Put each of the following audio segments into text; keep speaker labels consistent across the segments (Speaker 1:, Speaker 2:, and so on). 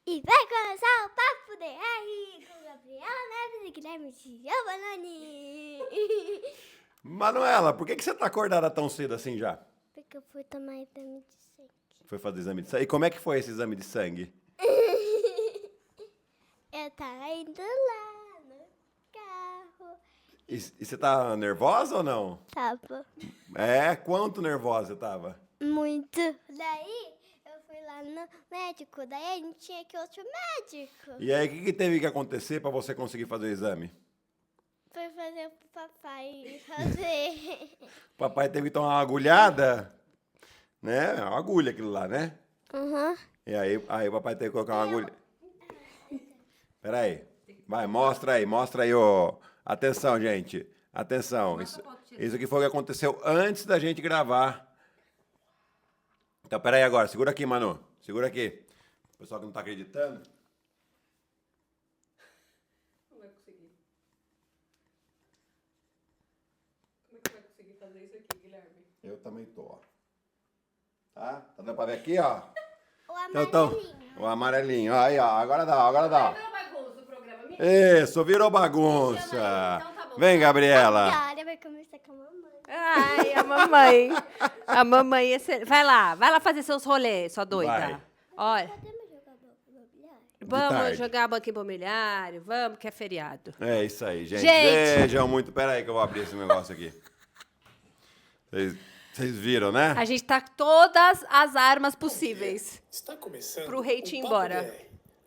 Speaker 1: E vai começar o Papo DR com Gabriela Neves e Guilherme Giovanni.
Speaker 2: Manuela, por que você tá acordada tão cedo assim já?
Speaker 1: Porque eu fui tomar exame de sangue.
Speaker 2: Foi fazer exame de sangue? E como é que foi esse exame de sangue?
Speaker 1: Eu tava indo lá no carro.
Speaker 2: E você tá nervosa ou não?
Speaker 1: Tava
Speaker 2: É? Quanto nervosa você tava?
Speaker 1: muito. Daí eu fui lá no médico. Daí a gente tinha que ir outro médico.
Speaker 2: E aí, o que teve que acontecer pra você conseguir fazer o exame?
Speaker 1: Foi fazer pro papai fazer.
Speaker 2: Papai teve que tomar uma agulhada, né? Uma agulha aquilo lá, né?
Speaker 1: Uhum.
Speaker 2: E aí o papai teve que colocar uma agulha. Peraí. Vai, mostra aí, ô. Atenção, gente. Atenção. Isso aqui foi o que aconteceu antes da gente gravar. Então, peraí agora. Segura aqui, Manu. Segura aqui. O pessoal que não tá acreditando.
Speaker 3: Não vai conseguir. Como é que vai conseguir fazer isso aqui, Guilherme?
Speaker 2: Eu também tô, ó. Tá? Tá dando pra ver aqui, ó?
Speaker 1: O
Speaker 2: Então,
Speaker 1: amarelinho.
Speaker 2: o amarelinho. Aí, ó. Agora dá.
Speaker 3: Virou bagunça o programa, amigo?
Speaker 2: Isso, virou bagunça.
Speaker 3: Chama aí. Então tá bom.
Speaker 2: Vem, Gabriela.
Speaker 1: Agora vai começar com a mamãe.
Speaker 3: Ai, a mamãe. A mamãe é Vai lá fazer seus rolês, sua doida.
Speaker 2: Vai.
Speaker 3: Olha,
Speaker 1: Podemos jogar bola imobiliária?
Speaker 3: vamos
Speaker 2: tarde.
Speaker 3: jogar banco imobiliário, vamos, que é feriado.
Speaker 2: É isso aí, gente.
Speaker 3: Gente.
Speaker 2: Vejam muito. Pera aí que eu vou abrir esse negócio aqui. Vocês viram, né?
Speaker 3: A gente tá com todas as armas possíveis.
Speaker 4: Está começando
Speaker 3: Pro hate ir
Speaker 4: o Papo
Speaker 3: embora.
Speaker 4: BR,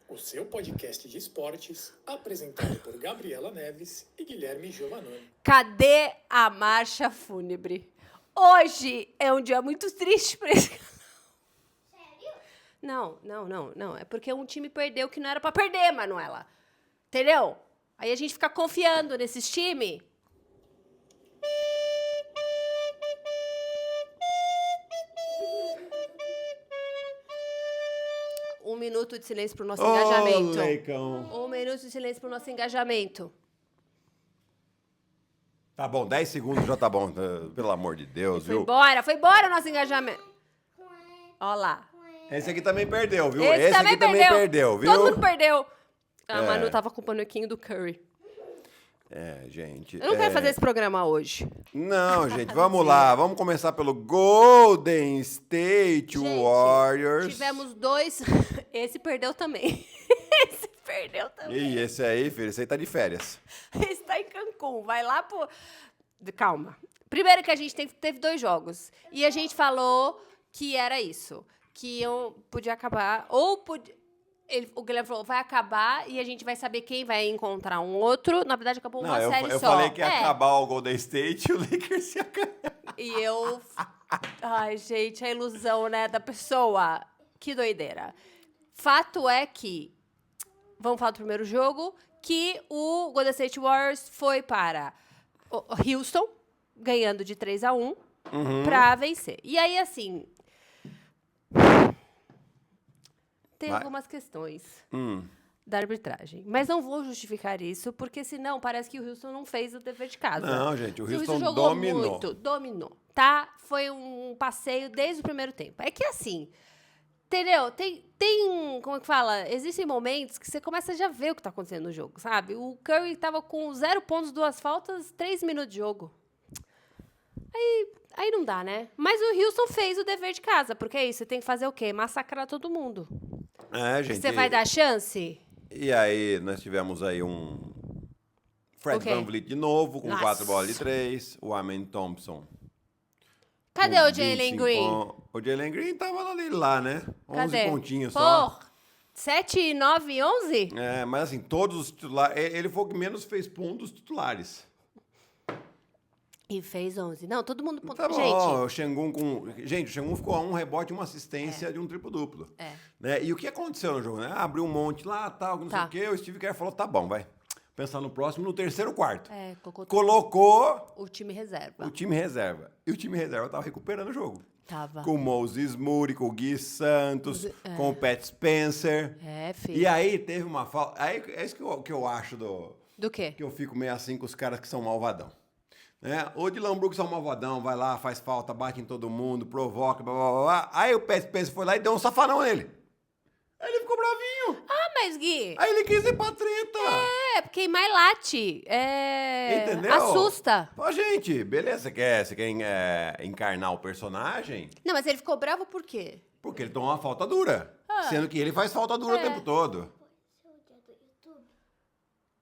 Speaker 4: o seu podcast de esportes, apresentado por Gabriela Neves e Guilherme Giovannone.
Speaker 3: Cadê a marcha fúnebre? Hoje é um dia muito triste pra esse...
Speaker 1: Sério?
Speaker 3: Não. É porque um time perdeu que não era pra perder, Manuela. Entendeu? Aí a gente fica confiando nesses times. Um minuto de silêncio pro nosso engajamento.
Speaker 2: Leicão.
Speaker 3: 1 minuto de silêncio pro nosso engajamento.
Speaker 2: Tá bom, 10 segundos já tá bom. Pelo amor de Deus,
Speaker 3: Foi
Speaker 2: viu?
Speaker 3: embora o nosso engajamento. Ó lá.
Speaker 2: Esse aqui também perdeu, viu?
Speaker 3: Esse
Speaker 2: aqui também perdeu, viu?
Speaker 3: Todo mundo perdeu. A
Speaker 2: É.
Speaker 3: Manu tava com o paniquinho do Curry.
Speaker 2: É, gente.
Speaker 3: Eu não quero fazer esse programa hoje.
Speaker 2: Não, gente, vamos lá. Vamos começar pelo Golden State
Speaker 3: Gente,
Speaker 2: Warriors.
Speaker 3: tivemos 2. Esse perdeu também. Esse perdeu também.
Speaker 2: E esse aí, filho, esse aí tá de férias.
Speaker 3: Esse tá em Cancún. Vai lá pro. Calma. Primeiro que a gente teve 2 jogos. E a gente falou que era isso. Que eu podia acabar. Ou podia. O Guilherme falou, vai acabar e a gente vai saber quem vai encontrar um outro. Na verdade, acabou uma
Speaker 2: Não,
Speaker 3: série
Speaker 2: eu
Speaker 3: só.
Speaker 2: falei que ia
Speaker 3: É.
Speaker 2: acabar o Golden State e o Lakers ia ganhar.
Speaker 3: E eu... Ai, gente, a ilusão, né, da pessoa. Que doideira. Fato é que... Vamos falar do primeiro jogo. Que o Golden State Warriors foi para o Houston, ganhando de 3-1, pra vencer. E aí, assim... Tem
Speaker 2: Vai.
Speaker 3: algumas questões da arbitragem. Mas não vou justificar isso, porque senão parece que o Houston não fez o dever de casa.
Speaker 2: Não, gente, o
Speaker 3: Se
Speaker 2: Houston
Speaker 3: jogou
Speaker 2: dominou.
Speaker 3: muito, dominou, tá? Foi um passeio desde o primeiro tempo. É que assim, entendeu? Como é que fala? Existem momentos que você começa a já ver o que tá acontecendo no jogo, sabe? O Curry tava com 0 pontos, 2 faltas, 3 minutos de jogo. Aí não dá, né? Mas o Houston fez o dever de casa, porque é isso, você tem que fazer o quê? Massacrar todo mundo.
Speaker 2: É, gente.
Speaker 3: Você vai dar chance?
Speaker 2: E aí, nós tivemos aí um Fred
Speaker 3: O quê?
Speaker 2: VanVleet de novo, com
Speaker 3: Nossa.
Speaker 2: 4 bolas de 3. O Amen Thompson.
Speaker 3: Cadê
Speaker 2: com
Speaker 3: o Jalen
Speaker 2: 25
Speaker 3: Green?
Speaker 2: O Jalen Green tava ali lá, né? 11
Speaker 3: Cadê?
Speaker 2: pontinhos só.
Speaker 3: Pô, 7, 9, 11?
Speaker 2: É, mas assim, todos os titulares... Ele foi o que menos fez pontos titulares.
Speaker 3: E fez 11. Não, todo mundo...
Speaker 2: Tá bom,
Speaker 3: Gente,
Speaker 2: o Şengün com... Gente, o Şengün ficou a um rebote e uma assistência de um triplo-duplo.
Speaker 3: É.
Speaker 2: Né? E o que aconteceu no jogo, né? Abriu um monte lá, tal, que não sei
Speaker 3: Tá.
Speaker 2: o quê. O Steve Kerr falou, tá bom, vai. Pensar no próximo, no terceiro quarto.
Speaker 3: colocou
Speaker 2: Colocou
Speaker 3: o time reserva.
Speaker 2: o time reserva. E o time reserva tava recuperando o jogo.
Speaker 3: Tava.
Speaker 2: Com o Moses Moody, com o Gui Santos, com o Pat Spencer.
Speaker 3: É, filho.
Speaker 2: E aí teve uma falta... Aí é isso que eu acho
Speaker 3: Do quê?
Speaker 2: que eu fico meio assim com os caras que são malvadão. Né? O Dylan Brooks é um malvadão, vai lá, faz falta, bate em todo mundo, provoca, blá, blá, blá, blá. Aí o Pat Spencer foi lá e deu um safanão nele. Aí ele ficou bravinho.
Speaker 3: mas Gui...
Speaker 2: Aí ele quis ir pra treta.
Speaker 3: porque queimar late.
Speaker 2: Entendeu?
Speaker 3: Assusta.
Speaker 2: Ó, gente, beleza, você quer encarnar o personagem?
Speaker 3: Não, mas ele ficou bravo por quê?
Speaker 2: Porque ele tomou uma falta dura. Sendo que ele faz falta dura o tempo todo.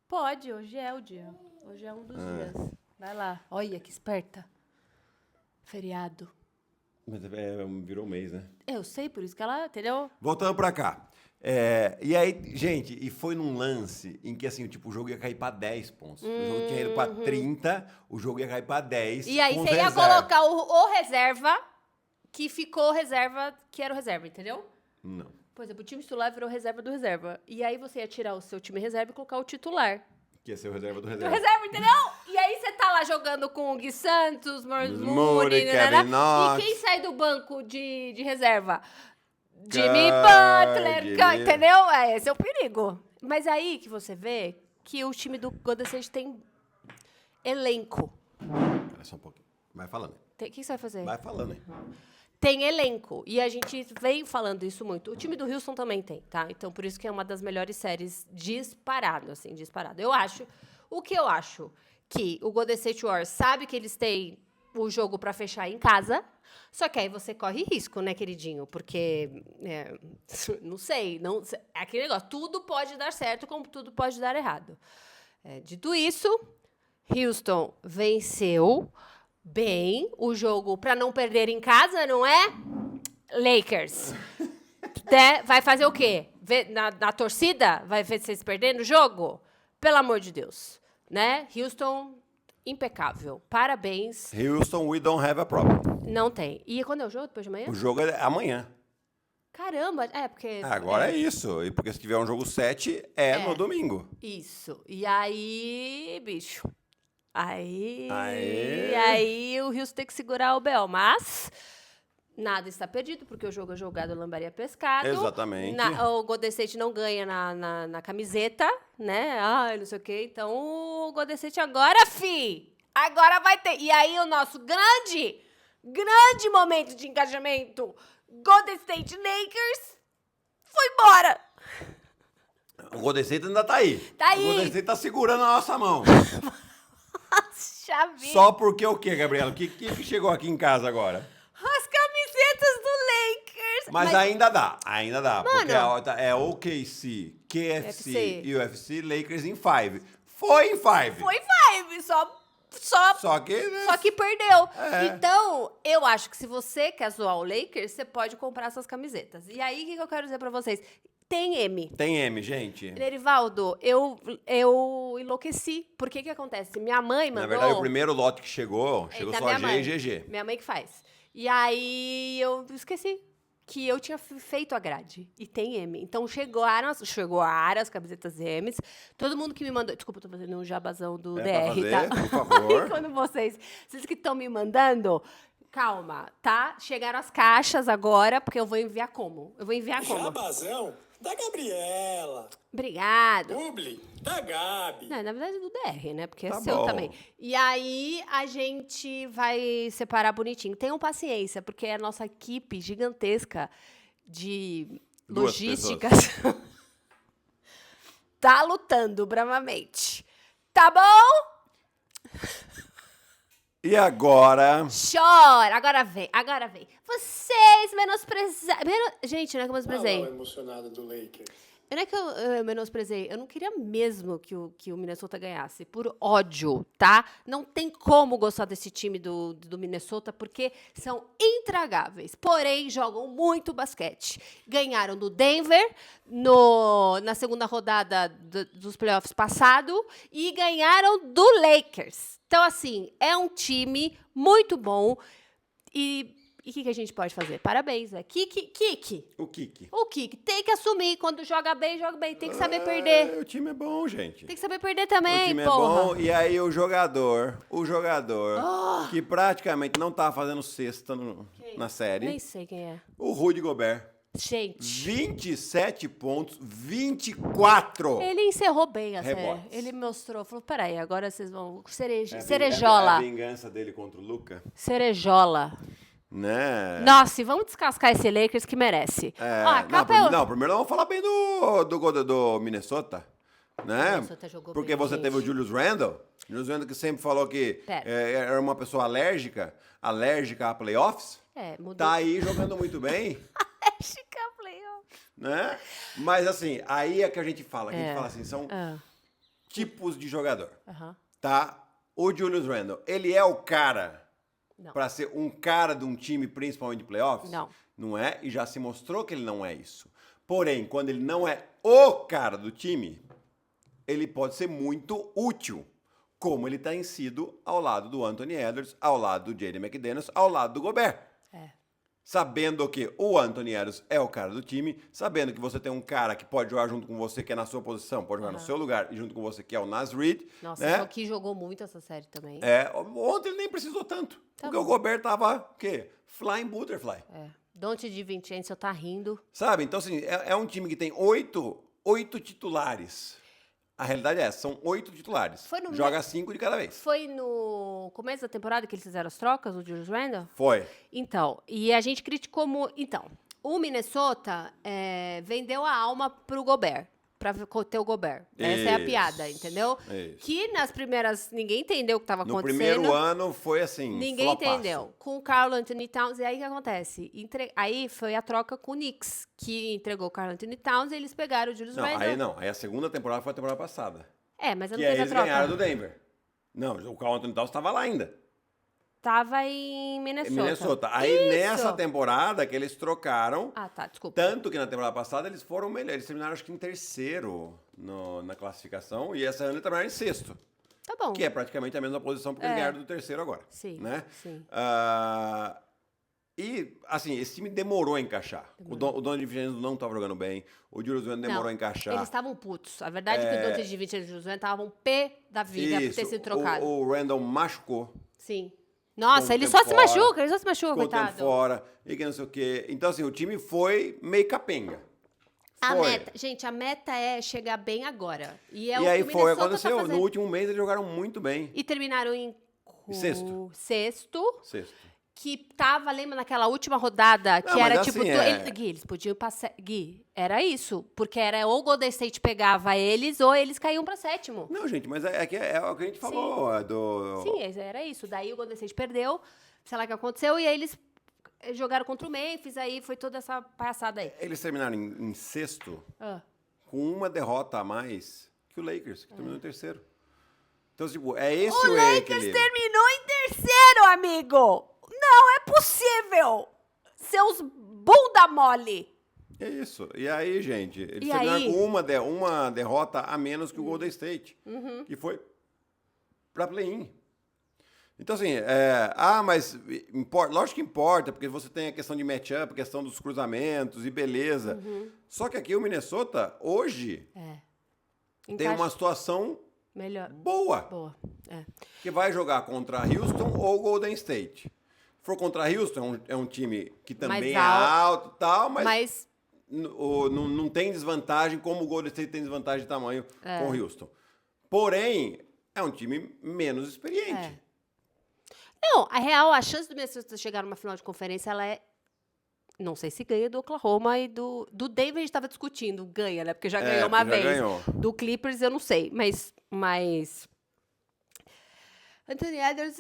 Speaker 3: Pode, hoje é o dia. Hoje é um dos dias. Vai lá. Olha, que esperta. Feriado.
Speaker 2: Mas virou mês, né?
Speaker 3: Eu sei, por isso que ela, entendeu?
Speaker 2: Voltando pra cá. E aí, gente, e foi num lance em que, assim, tipo, o jogo ia cair pra 10 pontos. O jogo tinha ido pra 30, o jogo ia cair pra 10.
Speaker 3: E aí
Speaker 2: com
Speaker 3: você ia
Speaker 2: reserva.
Speaker 3: colocar o reserva, que ficou reserva, que era o reserva, entendeu?
Speaker 2: Não.
Speaker 3: Por exemplo, o time titular virou reserva do reserva. E aí você ia tirar o seu time reserva e colocar o titular.
Speaker 2: Que ia ser o reserva do
Speaker 3: Do
Speaker 2: reserva.
Speaker 3: reserva, entendeu? E aí você tá lá jogando com o Gui Santos, Moore,
Speaker 2: Kevin
Speaker 3: e
Speaker 2: Knox.
Speaker 3: quem sai do banco de reserva? Jimmy Butler, entendeu? Esse é o perigo. Mas aí que você vê que o time do Golden State tem elenco.
Speaker 2: Espera só um pouquinho. Vai falando.
Speaker 3: O que você vai fazer?
Speaker 2: Vai falando aí.
Speaker 3: Tem elenco. E a gente vem falando isso muito. O time do Houston também tem, tá? Então, por isso que é uma das melhores séries disparado, assim, disparado. O que eu acho que o Golden State Warriors sabe que eles têm o jogo pra fechar em casa, só que aí você corre risco, né, queridinho? Porque, não sei, é aquele negócio, tudo pode dar certo como tudo pode dar errado. Dito isso, Houston venceu bem o jogo para não perder em casa, não é? Lakers. Vai fazer o quê? Na torcida? Vai ver vocês perdendo o jogo? Pelo amor de Deus. Né? Houston, impecável. Parabéns.
Speaker 2: Houston, we don't have a problem.
Speaker 3: Não tem. E quando é o jogo? Depois de amanhã?
Speaker 2: O jogo é amanhã.
Speaker 3: Caramba, porque...
Speaker 2: Agora é isso. E porque se tiver um jogo 7, no domingo.
Speaker 3: Isso. E aí, bicho... Aí o Houston tem que segurar o Bel, mas nada está perdido, porque o jogo é jogado lambaria pescado.
Speaker 2: Exatamente.
Speaker 3: O Golden State não ganha na camiseta, né? Não sei o quê. Então, o Golden State agora vai ter. E aí, o nosso grande momento de engajamento, Golden State Lakers, foi embora.
Speaker 2: O Golden State ainda tá aí.
Speaker 3: Tá aí.
Speaker 2: O Golden State tá segurando a nossa mão.
Speaker 3: Chavinho.
Speaker 2: Só porque o quê, Gabriela? O que chegou aqui em casa agora?
Speaker 3: As camisetas do Lakers.
Speaker 2: Mas ainda dá.
Speaker 3: Mano.
Speaker 2: Porque é OKC, KFC e UFC, Lakers em 5. Foi em 5.
Speaker 3: Foi 5,
Speaker 2: Só que, né?
Speaker 3: Só que perdeu.
Speaker 2: É.
Speaker 3: Então, eu acho que se você quer zoar o Lakers, você pode comprar essas camisetas. E aí, o que eu quero dizer pra vocês? Tem M.
Speaker 2: Tem M, gente.
Speaker 3: Nerivaldo, eu enlouqueci. Por que acontece? Minha mãe mandou...
Speaker 2: Na verdade, o primeiro lote que chegou
Speaker 3: da
Speaker 2: só
Speaker 3: minha
Speaker 2: G
Speaker 3: mãe.
Speaker 2: e GG.
Speaker 3: Minha mãe que faz. E aí, eu esqueci que eu tinha feito a grade. E tem M. Então, chegaram as camisetas M's. Todo mundo que me mandou... Desculpa, eu tô fazendo um jabazão do DR,
Speaker 2: fazer,
Speaker 3: tá?
Speaker 2: por favor.
Speaker 3: E quando vocês que estão me mandando... Calma, tá? Chegaram as caixas agora, porque eu vou enviar como?
Speaker 4: Jabazão da Gabriela.
Speaker 3: Obrigado.
Speaker 4: Publi da Gabi.
Speaker 3: Não, na verdade, do DR, né? Porque
Speaker 2: Tá
Speaker 3: é seu
Speaker 2: bom.
Speaker 3: também. E aí, a gente vai separar bonitinho. Tenham paciência, porque a nossa equipe gigantesca de
Speaker 2: 2
Speaker 3: logísticas tá lutando bravamente. Tá bom?
Speaker 2: E agora...
Speaker 3: Chora! Agora vem. Vocês menosprezaram... Gente, não é que eu menosprezei.
Speaker 4: Olha lá o emocionado do Lakers.
Speaker 3: Não é que eu menosprezei. Eu não queria mesmo que o Minnesota ganhasse. Por ódio, tá? Não tem como gostar desse time do Minnesota, porque são intragáveis. Porém, jogam muito basquete. Ganharam do Denver na segunda rodada dos playoffs passado e ganharam do Lakers. Então, assim, é um time muito bom. E o que a gente pode fazer? Parabéns, né? Kiki.
Speaker 2: O Kiki.
Speaker 3: O Kiki tem que assumir. Quando joga bem. Tem que saber perder.
Speaker 2: O time é bom, gente.
Speaker 3: Tem que saber perder também,
Speaker 2: O time
Speaker 3: porra.
Speaker 2: é bom. E aí o jogador que praticamente não tá fazendo cesta na série,
Speaker 3: Nem sei quem é.
Speaker 2: o Rudy Gobert.
Speaker 3: Gente,
Speaker 2: 27 pontos, 24.
Speaker 3: ele encerrou bem a série.
Speaker 2: Rebotes.
Speaker 3: Ele mostrou, falou, peraí, agora vocês vão...
Speaker 2: É a
Speaker 3: Cerejola.
Speaker 2: vingança dele contra o Luca.
Speaker 3: Cerejola.
Speaker 2: Né?
Speaker 3: Nossa, e vamos descascar esse Lakers que merece. Ó, a capa
Speaker 2: Não, primeiro vamos falar bem do Minnesota. Né?
Speaker 3: O Minnesota jogou
Speaker 2: Porque
Speaker 3: bem,
Speaker 2: você
Speaker 3: gente.
Speaker 2: teve o Julius Randle. Julius Randle que sempre falou que
Speaker 3: Pera.
Speaker 2: era uma pessoa alérgica a playoffs.
Speaker 3: Mudou.
Speaker 2: Tá aí jogando muito bem.
Speaker 3: Chica playoff.
Speaker 2: Né? Mas assim, aí é que a gente fala. Que a gente fala assim, são tipos de jogador.
Speaker 3: Aham.
Speaker 2: Tá? O Julius Randle, ele é o cara
Speaker 3: Não.
Speaker 2: pra ser um cara de um time, principalmente de playoffs?
Speaker 3: Não.
Speaker 2: Não é, e já se mostrou que ele não é isso. Porém, quando ele não é o cara do time, ele pode ser muito útil, como ele tem sido ao lado do Anthony Edwards, ao lado do Jaden McDaniels, ao lado do Gobert. Sabendo que o Anthony Edwards é o cara do time, sabendo que você tem um cara que pode jogar junto com você, que é na sua posição, pode jogar no seu lugar, e junto com você, que é o Nas Reed.
Speaker 3: Nossa,
Speaker 2: né?
Speaker 3: só que jogou muito essa série também.
Speaker 2: Ontem ele nem precisou tanto, porque
Speaker 3: bom.
Speaker 2: o Gobert tava, o quê? Flying Butterfly.
Speaker 3: Dante de Vincenzo tá rindo.
Speaker 2: Sabe? Então, assim, é um time que tem oito titulares. A realidade é essa, são 8 titulares. Joga 5 de cada vez.
Speaker 3: Foi no começo da temporada que eles fizeram as trocas, o Julius Randle?
Speaker 2: Foi.
Speaker 3: Então, e a gente criticou... Então, o Minnesota vendeu a alma pro Gobert, pra ter o Gobert. Essa é a
Speaker 2: Isso.
Speaker 3: piada, entendeu?
Speaker 2: Isso.
Speaker 3: Que nas primeiras... Ninguém entendeu o que estava
Speaker 2: No
Speaker 3: acontecendo.
Speaker 2: primeiro ano foi assim,
Speaker 3: Ninguém
Speaker 2: flopaço.
Speaker 3: entendeu. Com o Karl Anthony Towns, e aí o que acontece? Aí foi a troca com o Knicks, que entregou o Karl Anthony Towns e eles pegaram o Julius Randle.
Speaker 2: Não. Aí a segunda temporada foi a temporada passada.
Speaker 3: Mas eu não
Speaker 2: Que aí
Speaker 3: teve a
Speaker 2: eles
Speaker 3: troca.
Speaker 2: ganharam do Denver. Não, o Karl Anthony Towns estava lá ainda.
Speaker 3: Tava em Minnesota.
Speaker 2: Em Minnesota. Aí
Speaker 3: Isso!
Speaker 2: nessa temporada que eles trocaram,
Speaker 3: Ah, tá, desculpa.
Speaker 2: tanto que na temporada passada eles foram melhores. Eles terminaram acho que em terceiro na classificação e essa ano eles terminaram em sexto.
Speaker 3: Tá bom.
Speaker 2: Que é praticamente a mesma posição porque eles ganharam do terceiro agora.
Speaker 3: Sim,
Speaker 2: Né?
Speaker 3: sim.
Speaker 2: E, assim, esse time demorou a encaixar. O Dono de Vincenzo não estava jogando bem. O Julius Randle demorou
Speaker 3: Não,
Speaker 2: a encaixar.
Speaker 3: Eles estavam putos. A verdade é que o Dante de Vincenzo e o Julius Randle estavam pé da vida por ter sido trocado.
Speaker 2: O Randle machucou.
Speaker 3: Sim. Nossa,
Speaker 2: Ficou um
Speaker 3: ele
Speaker 2: tempo
Speaker 3: só se
Speaker 2: fora.
Speaker 3: machuca, ele só se machuca,
Speaker 2: Ficou um tempo
Speaker 3: coitado.
Speaker 2: fora. E que não sei o quê. Então, assim, o time foi meio capenga. Foi.
Speaker 3: Gente, a meta é chegar bem agora. E é
Speaker 2: E
Speaker 3: o
Speaker 2: aí
Speaker 3: que o
Speaker 2: foi,
Speaker 3: Minnesota
Speaker 2: aconteceu.
Speaker 3: Tá
Speaker 2: No
Speaker 3: fazendo.
Speaker 2: último mês eles jogaram muito bem.
Speaker 3: E terminaram em
Speaker 2: Sexto.
Speaker 3: sexto. Que tava, lembra, naquela última rodada, que
Speaker 2: Não,
Speaker 3: era
Speaker 2: mas
Speaker 3: tipo...
Speaker 2: assim,
Speaker 3: Gui, eles podiam passar... Gui, era isso. Porque era ou o Golden State pegava eles, ou eles caíam pra sétimo.
Speaker 2: Não, gente, mas é o que a gente falou.
Speaker 3: Sim, era isso. Daí o Golden State perdeu, sei lá o que aconteceu, e aí eles jogaram contra o Memphis, aí foi toda essa palhaçada aí.
Speaker 2: Eles terminaram em sexto
Speaker 3: Ah.
Speaker 2: com uma derrota a mais que o Lakers, que terminou em terceiro. Então, tipo, é esse
Speaker 3: O
Speaker 2: o
Speaker 3: Lakers
Speaker 2: equilíbrio.
Speaker 3: terminou em terceiro, amigo! Não é possível! Seus bunda mole!
Speaker 2: É isso. E aí, gente, eles
Speaker 3: E
Speaker 2: terminaram
Speaker 3: aí?
Speaker 2: com uma derrota a menos que o Golden State, que foi pra play-in. Então, assim, mas importa, lógico que importa, porque você tem a questão de matchup, a questão dos cruzamentos e beleza. Só que aqui o Minnesota, hoje, tem uma situação
Speaker 3: Melhor.
Speaker 2: boa,
Speaker 3: Boa.
Speaker 2: que vai jogar contra Houston ou Golden State. Se for contra Houston, é um time que também
Speaker 3: Mais
Speaker 2: é alto e tal, mas
Speaker 3: Mas
Speaker 2: não tem desvantagem como o Golden State tem desvantagem de tamanho com o Houston. Porém, é um time menos experiente.
Speaker 3: não, a real, a chance do Minnesota chegar numa final de conferência, ela é... Não sei se ganha do Oklahoma e do Denver a gente estava discutindo. Ganha, né? Porque já ganhou uma
Speaker 2: já
Speaker 3: vez.
Speaker 2: ganhou.
Speaker 3: Do Clippers eu não sei, mas Anthony Edwards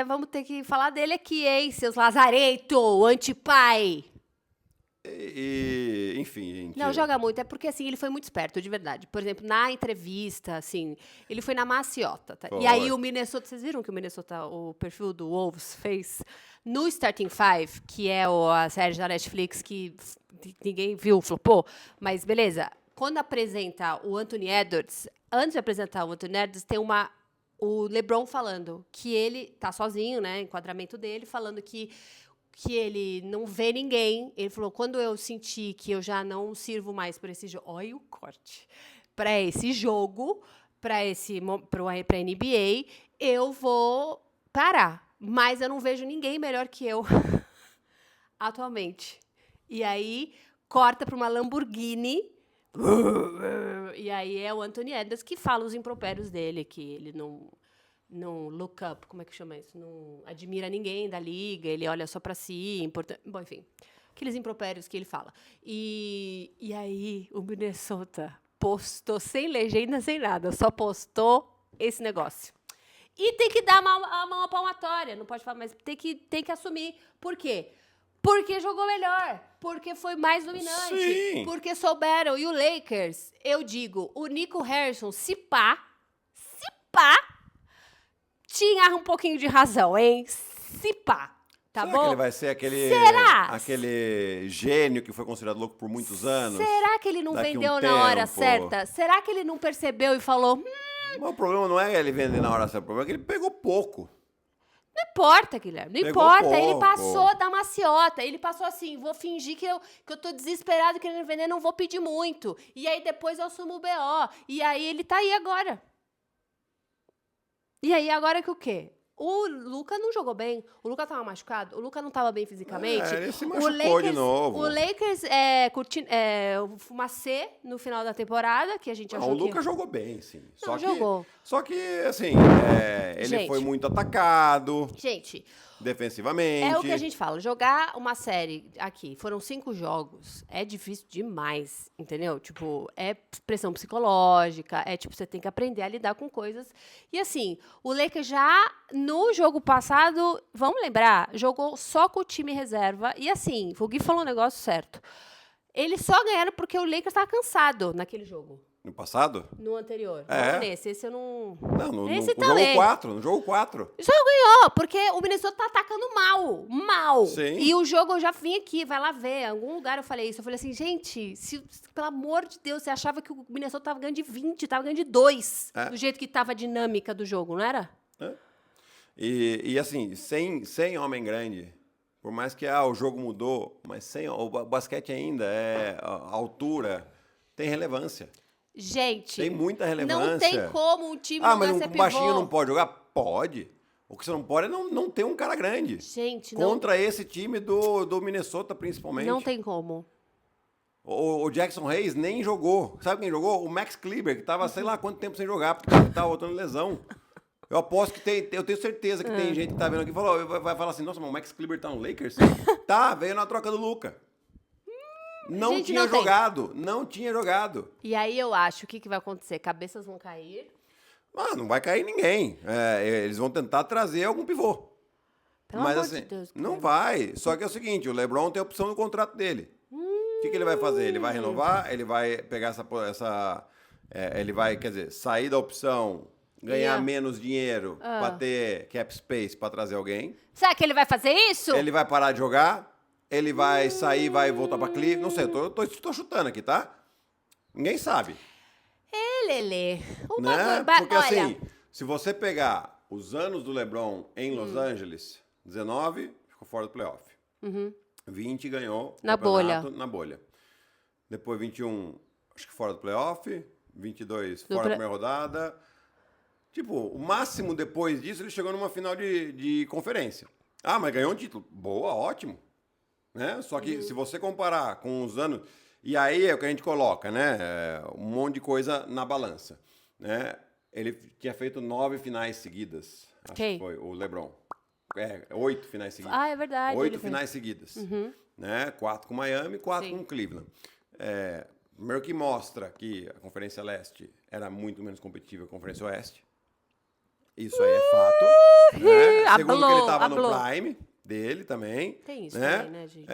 Speaker 3: vamos ter que falar dele aqui, hein, seus lazarento, antipai.
Speaker 2: Enfim, gente.
Speaker 3: Não, joga muito. É porque, assim, ele foi muito esperto, de verdade. Por exemplo, na entrevista, assim, ele foi na maciota. Tá? E aí o Minnesota... Vocês viram que o Minnesota, o perfil do Wolves fez no Starting Five, que é a série da Netflix que ninguém viu, flopou. Mas, beleza. Quando apresenta o Anthony Edwards, antes de apresentar o Anthony Edwards, tem o LeBron falando que ele tá sozinho, né? Enquadramento dele, falando que ele não vê ninguém. Ele falou, quando eu senti que eu já não sirvo mais para esse jogo... Olha o corte. Para esse jogo, para a NBA, eu vou parar. Mas eu não vejo ninguém melhor que eu atualmente. E aí, corta para uma Lamborghini. E aí é o Anthony Edwards que fala os impropérios dele, que ele não look up, como é que chama isso? Não admira ninguém da liga, ele olha só pra si, bom, enfim, aqueles impropérios que ele fala. E aí o Minnesota postou sem legenda, sem nada, só postou esse negócio. E tem que dar a mão à palmatória, não pode falar, mas tem que assumir. Por quê? Porque jogou melhor, porque foi mais dominante,
Speaker 2: Sim.
Speaker 3: porque souberam. E o Lakers, eu digo, o Nico Harrison, se pá, tinha um pouquinho de razão, hein? Se pá, tá
Speaker 2: Será
Speaker 3: bom?
Speaker 2: que ele vai ser
Speaker 3: Será?
Speaker 2: aquele gênio que foi considerado louco por muitos anos?
Speaker 3: Será que ele não
Speaker 2: Daqui um
Speaker 3: vendeu na hora
Speaker 2: tempo?
Speaker 3: certa? Será que ele não percebeu e falou,
Speaker 2: Mas o problema não é ele vender na hora certa, o problema é que ele pegou pouco.
Speaker 3: não importa, Guilherme, não
Speaker 2: Pegou
Speaker 3: importa. Ele
Speaker 2: pouco.
Speaker 3: passou da maciota. Ele passou assim, vou fingir que eu tô desesperado querendo vender, não vou pedir muito. E aí depois eu assumo o BO. E aí ele tá aí agora. E aí agora que o quê? O Luka não jogou bem. O Luka tava machucado. O Luka não tava bem fisicamente.
Speaker 2: Ele se machucou de novo.
Speaker 3: O Lakers o fumacê no final da temporada, que a gente achou
Speaker 2: O
Speaker 3: que...
Speaker 2: Lucas jogou bem, sim.
Speaker 3: Não, jogou.
Speaker 2: Só que, assim, ele
Speaker 3: Gente.
Speaker 2: foi muito atacado
Speaker 3: Gente,
Speaker 2: defensivamente.
Speaker 3: é o que a gente fala. Jogar uma série aqui, foram 5 jogos, é difícil demais, entendeu? Tipo, é pressão psicológica, tipo, você tem que aprender a lidar com coisas. E assim, o Lakers já, no jogo passado, vamos lembrar, jogou só com o time reserva. E assim, o Gui falou um negócio certo. Eles só ganharam porque o Lakers estava cansado naquele jogo.
Speaker 2: No passado?
Speaker 3: No anterior.
Speaker 2: É.
Speaker 3: Não nesse, esse eu não...
Speaker 2: Não, no
Speaker 3: Esse
Speaker 2: jogo
Speaker 3: também.
Speaker 2: 4. No jogo 4.
Speaker 3: Só ganhou, porque o Minnesota tá atacando mal.
Speaker 2: Sim.
Speaker 3: E o jogo eu já vim aqui, vai lá ver. Em algum lugar eu falei isso. Eu falei assim, gente, pelo amor de Deus, você achava que o Minnesota tava ganhando de 20, tava ganhando de 2.
Speaker 2: É.
Speaker 3: Do jeito que tava a dinâmica do jogo, não era?
Speaker 2: E assim, sem homem grande, por mais que o jogo mudou, mas sem o basquete ainda, a altura tem relevância.
Speaker 3: Gente,
Speaker 2: Tem muita relevância.
Speaker 3: não tem como um time
Speaker 2: mas
Speaker 3: não
Speaker 2: um
Speaker 3: ser pivô.
Speaker 2: baixinho não pode jogar? Pode. O que você não pode é não ter um cara grande.
Speaker 3: Gente, não,
Speaker 2: Contra esse time do Minnesota, principalmente.
Speaker 3: não tem como.
Speaker 2: O Jackson Hayes nem jogou. Sabe quem jogou? O Max Kleber, que tava sei lá quanto tempo sem jogar, porque ele tava voltando lesão. Eu aposto que eu tenho certeza que tem gente que tá vendo aqui e vai falar assim, nossa, mas o Max Kleber tá no Lakers? Tá, veio na troca do Luka. Não
Speaker 3: Gente,
Speaker 2: tinha
Speaker 3: não tem.
Speaker 2: jogado, não tinha jogado.
Speaker 3: E aí eu acho, o que vai acontecer? Cabeças vão cair.
Speaker 2: Não vai cair ninguém. Eles vão tentar trazer algum pivô.
Speaker 3: Pelo
Speaker 2: Mas
Speaker 3: amor
Speaker 2: assim,
Speaker 3: de Deus.
Speaker 2: não
Speaker 3: Guilherme.
Speaker 2: vai. Só que é o seguinte, o LeBron tem a opção no contrato dele. O que ele vai fazer? Ele vai renovar, ele vai pegar ele vai, quer dizer, sair da opção, ganhar menos dinheiro para ter cap space para trazer alguém.
Speaker 3: Será que ele vai fazer isso?
Speaker 2: Ele vai parar de jogar, ele vai sair, vai voltar para Cleveland. Não sei, tô chutando aqui, tá? Ninguém sabe.
Speaker 3: Lelê. O
Speaker 2: Né?
Speaker 3: bagulho...
Speaker 2: Porque
Speaker 3: Olha,
Speaker 2: assim, se você pegar os anos do LeBron em Los Angeles, 19 ficou fora do playoff. 20 ganhou o
Speaker 3: Na
Speaker 2: campeonato na bolha. Depois 21, acho que fora do playoff. 22, fora da primeira rodada. Tipo, o máximo depois disso, ele chegou numa final de conferência. Mas ganhou um título. Boa, ótimo. Né? Só que se você comparar com os anos... E aí é o que a gente coloca, né? Um monte de coisa na balança. Né? Ele tinha feito 9 finais seguidas. Acho
Speaker 3: Quem?
Speaker 2: que foi o LeBron. 8 finais seguidas.
Speaker 3: É verdade.
Speaker 2: 8
Speaker 3: ele fez.
Speaker 2: finais seguidas. Né? 4 com Miami, 4
Speaker 3: Sim.
Speaker 2: com Cleveland. Primeiro que mostra que a Conferência Leste era muito menos competitiva que a Conferência Oeste. Isso aí é fato. Né? Segundo que ele estava no prime dele também.
Speaker 3: Tem isso
Speaker 2: né?
Speaker 3: também, né, gente?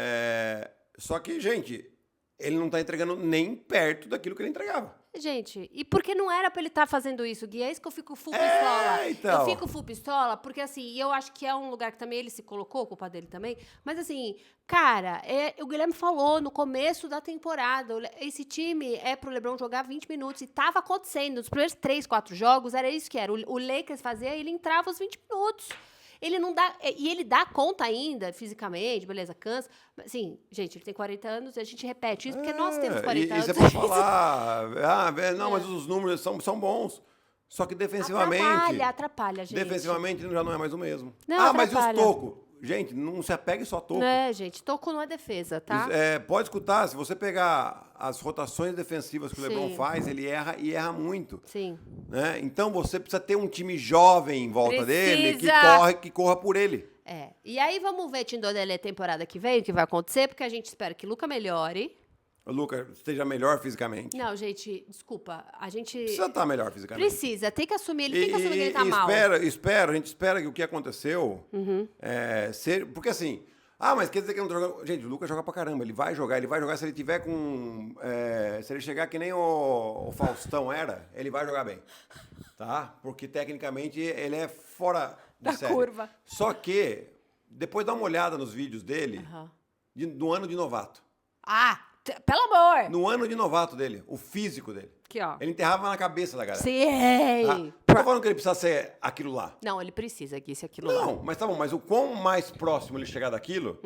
Speaker 2: Só que, gente, ele não está entregando nem perto daquilo que ele entregava.
Speaker 3: Gente, e por que não era pra ele estar fazendo isso, Gui? É isso que eu fico full pistola.
Speaker 2: Então.
Speaker 3: Eu fico full pistola, porque assim, eu acho que é um lugar que também ele se colocou, culpa dele também, mas assim, cara, o Guilherme falou no começo da temporada, esse time é pro LeBron jogar 20 minutos, e tava acontecendo, nos primeiros 3, 4 jogos, era isso que era, o Lakers fazia, ele entrava os 20 minutos. Ele não dá. E ele dá conta ainda, fisicamente, beleza, cansa. Assim, gente, ele tem 40 anos e a gente repete isso porque nós temos 40 anos.
Speaker 2: E você pode falar, não, mas os números são bons. Só que defensivamente.
Speaker 3: Atrapalha, gente.
Speaker 2: Defensivamente já não é mais o mesmo.
Speaker 3: Não,
Speaker 2: mas e os
Speaker 3: atrapalha.
Speaker 2: tocos? gente, não se apegue só a toco.
Speaker 3: Gente, toco não é defesa, tá?
Speaker 2: Pode escutar, se você pegar as rotações defensivas que o LeBron
Speaker 3: Sim.
Speaker 2: faz, ele erra e erra muito.
Speaker 3: Sim.
Speaker 2: Né? Então você precisa ter um time jovem em volta dele que corra por ele.
Speaker 3: E aí vamos ver Tindodele temporada que vem, o que vai acontecer, porque a gente espera que Luca melhore.
Speaker 2: O Lucas esteja melhor fisicamente.
Speaker 3: Não, gente, desculpa, a gente...
Speaker 2: Precisa estar melhor fisicamente.
Speaker 3: Precisa, tem que assumir, ele tem que assumir que ele tá mal.
Speaker 2: A gente espera que o que aconteceu porque assim, mas quer dizer que ele não tá jogando. Gente, o Lucas joga pra caramba, ele vai jogar se ele tiver com. Se ele chegar que nem o Faustão era, ele vai jogar bem. Tá? Porque tecnicamente ele é fora
Speaker 3: Da
Speaker 2: série.
Speaker 3: curva.
Speaker 2: Só que, depois dá uma olhada nos vídeos dele do ano de novato.
Speaker 3: Pelo amor!
Speaker 2: No ano de novato dele, o físico dele.
Speaker 3: Aqui, ó.
Speaker 2: Ele enterrava na cabeça da galera.
Speaker 3: Sim!
Speaker 2: Não tô falando que ele precisa ser aquilo lá.
Speaker 3: Não, ele precisa disso e aquilo lá.
Speaker 2: Não, mas tá bom, mas o quão mais próximo ele chegar daquilo,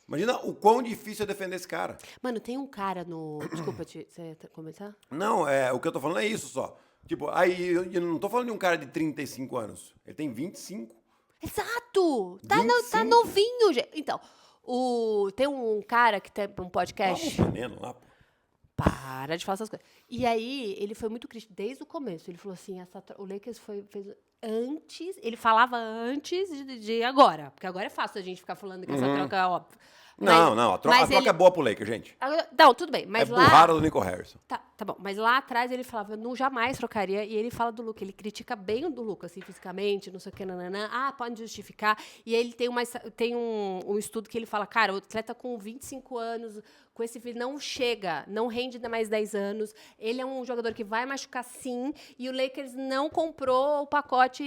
Speaker 2: imagina o quão difícil é defender esse cara.
Speaker 3: Mano, tem um cara no... Desculpa, você comentar?
Speaker 2: Não, o que eu tô falando é isso só. Tipo, aí eu não tô falando de um cara de 35 anos. Ele tem 25.
Speaker 3: Exato! Tá
Speaker 2: 25.
Speaker 3: novinho, gente. Então, tem um cara que tem um podcast...
Speaker 2: Tava um veneno lá, pô.
Speaker 3: Para de falar essas coisas. E aí, ele foi muito crítico desde o começo. Ele falou assim, o Lakers fez antes... Ele falava antes de agora. Porque agora é fácil a gente ficar falando que essa troca é óbvia.
Speaker 2: Não, a troca é boa pro Lakers, gente.
Speaker 3: Não, tudo bem. Mas
Speaker 2: é
Speaker 3: lá...
Speaker 2: burrada do Nico Harrison.
Speaker 3: Tá bom. Mas lá atrás ele falava, eu não jamais trocaria. E ele fala do Luka. Ele critica bem o do Luka, assim, fisicamente, não sei o que, nananã. Pode justificar. E aí ele tem um estudo que ele fala, cara, o atleta com 25 anos, com esse filho, não chega, não rende ainda mais 10 anos. Ele é um jogador que vai machucar sim. E o Lakers não comprou o pacote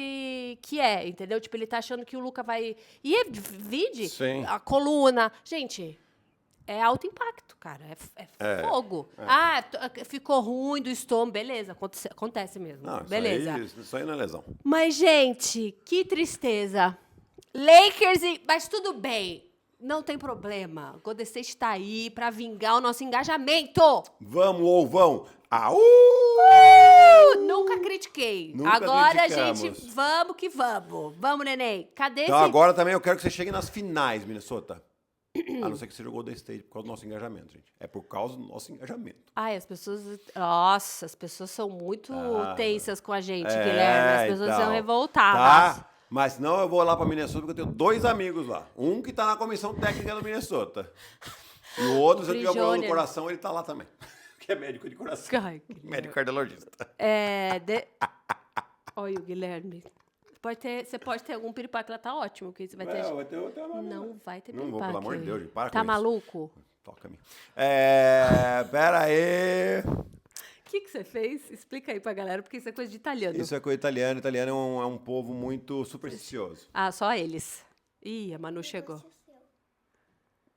Speaker 3: que entendeu? Tipo, ele tá achando que o Luka vai... E vide
Speaker 2: Sim.
Speaker 3: a coluna. Gente... É alto impacto, cara. É fogo. Ficou ruim do estômago. Beleza, acontece mesmo.
Speaker 2: Não,
Speaker 3: beleza.
Speaker 2: Isso aí não é lesão.
Speaker 3: Mas, gente, que tristeza. Lakers Mas tudo bem. Não tem problema. O Golden State tá aí pra vingar o nosso engajamento.
Speaker 2: Vamos ou vão.
Speaker 3: Nunca critiquei.
Speaker 2: Nunca
Speaker 3: Agora,
Speaker 2: criticamos.
Speaker 3: gente, vamos que vamos. Vamos, neném. Cadê
Speaker 2: Então
Speaker 3: esse...
Speaker 2: agora também eu quero que você chegue nas finais, Minnesota. A não ser que seja o Golden State por causa do nosso engajamento, gente. É por causa do nosso engajamento.
Speaker 3: As pessoas... Nossa, as pessoas são muito tensas com a gente,
Speaker 2: É,
Speaker 3: Guilherme. As pessoas
Speaker 2: então,
Speaker 3: são revoltadas.
Speaker 2: Tá? Mas senão eu vou lá pra Minnesota porque eu tenho 2 amigos lá. Um que tá na comissão técnica do Minnesota. E o outro, se eu tiver problema no
Speaker 3: Prisioner.
Speaker 2: coração, ele tá lá também. Que é médico de coração.
Speaker 3: Ai,
Speaker 2: Médico cardiologista.
Speaker 3: Olha o Guilherme. Você pode ter algum piripaque, ela tá ótimo. Que você vai ter...
Speaker 2: Vai ter outra.
Speaker 3: Não vai ter
Speaker 2: Não
Speaker 3: piripaque.
Speaker 2: vou, pelo amor de Deus, gente. Para
Speaker 3: Tá
Speaker 2: com
Speaker 3: maluco?
Speaker 2: isso. Toca-me. Pera aí.
Speaker 3: O que você fez? Explica aí pra galera, porque isso é coisa de italiano.
Speaker 2: Isso é coisa italiana. Italiano é um povo muito supersticioso.
Speaker 3: Só eles. Ih, a Manu chegou.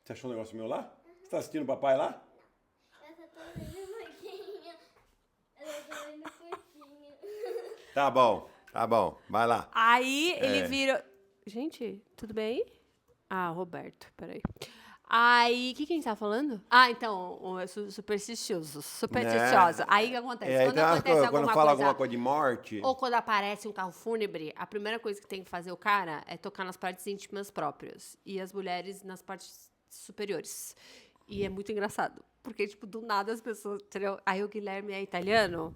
Speaker 2: Você achou um negócio meu lá? Você tá assistindo o papai lá?
Speaker 1: Eu só tô vendo Marquinhos. Eu tô vendo Curtinho.
Speaker 2: Tá bom. Vai lá.
Speaker 3: Aí ele vira... Gente, tudo bem? Roberto, peraí. Aí, o que a gente tá falando? Então, supersticioso.
Speaker 2: Né?
Speaker 3: Aí o que acontece?
Speaker 2: Quando
Speaker 3: Acontece
Speaker 2: fala alguma coisa de morte...
Speaker 3: Ou quando aparece um carro fúnebre, a primeira coisa que tem que fazer o cara é tocar nas partes íntimas próprias. E as mulheres nas partes superiores. E é muito engraçado. Porque, tipo, do nada as pessoas... Entendeu? Aí o Guilherme é italiano,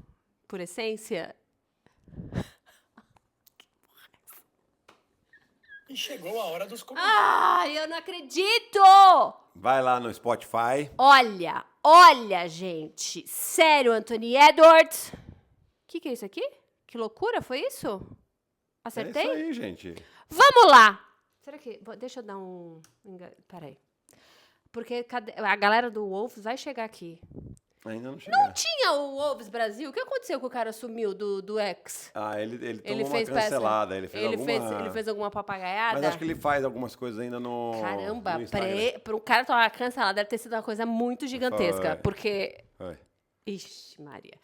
Speaker 3: por essência...
Speaker 4: E chegou a hora dos comentários.
Speaker 3: Eu não acredito!
Speaker 2: Vai lá no Spotify.
Speaker 3: Olha, gente. Sério, Anthony Edwards. O que é isso aqui? Que loucura, foi isso? Acertei?
Speaker 2: É isso aí, gente.
Speaker 3: Vamos lá! Será que... Deixa eu dar um... Peraí. Porque a galera do Wolves vai chegar aqui.
Speaker 2: Ainda não chegou.
Speaker 3: Não tinha o Wolves Brasil? O que aconteceu que o cara sumiu do X?
Speaker 2: Ele tomou uma
Speaker 3: fez
Speaker 2: cancelada.
Speaker 3: peça.
Speaker 2: Ele
Speaker 3: Ele fez alguma papagaiada?
Speaker 2: Mas acho que ele faz algumas coisas ainda no
Speaker 3: Caramba,
Speaker 2: Instagram.
Speaker 3: para o cara tomar cancelada deve ter sido uma coisa muito gigantesca.
Speaker 2: Foi.
Speaker 3: Porque...
Speaker 2: Foi.
Speaker 3: Ixi, Maria.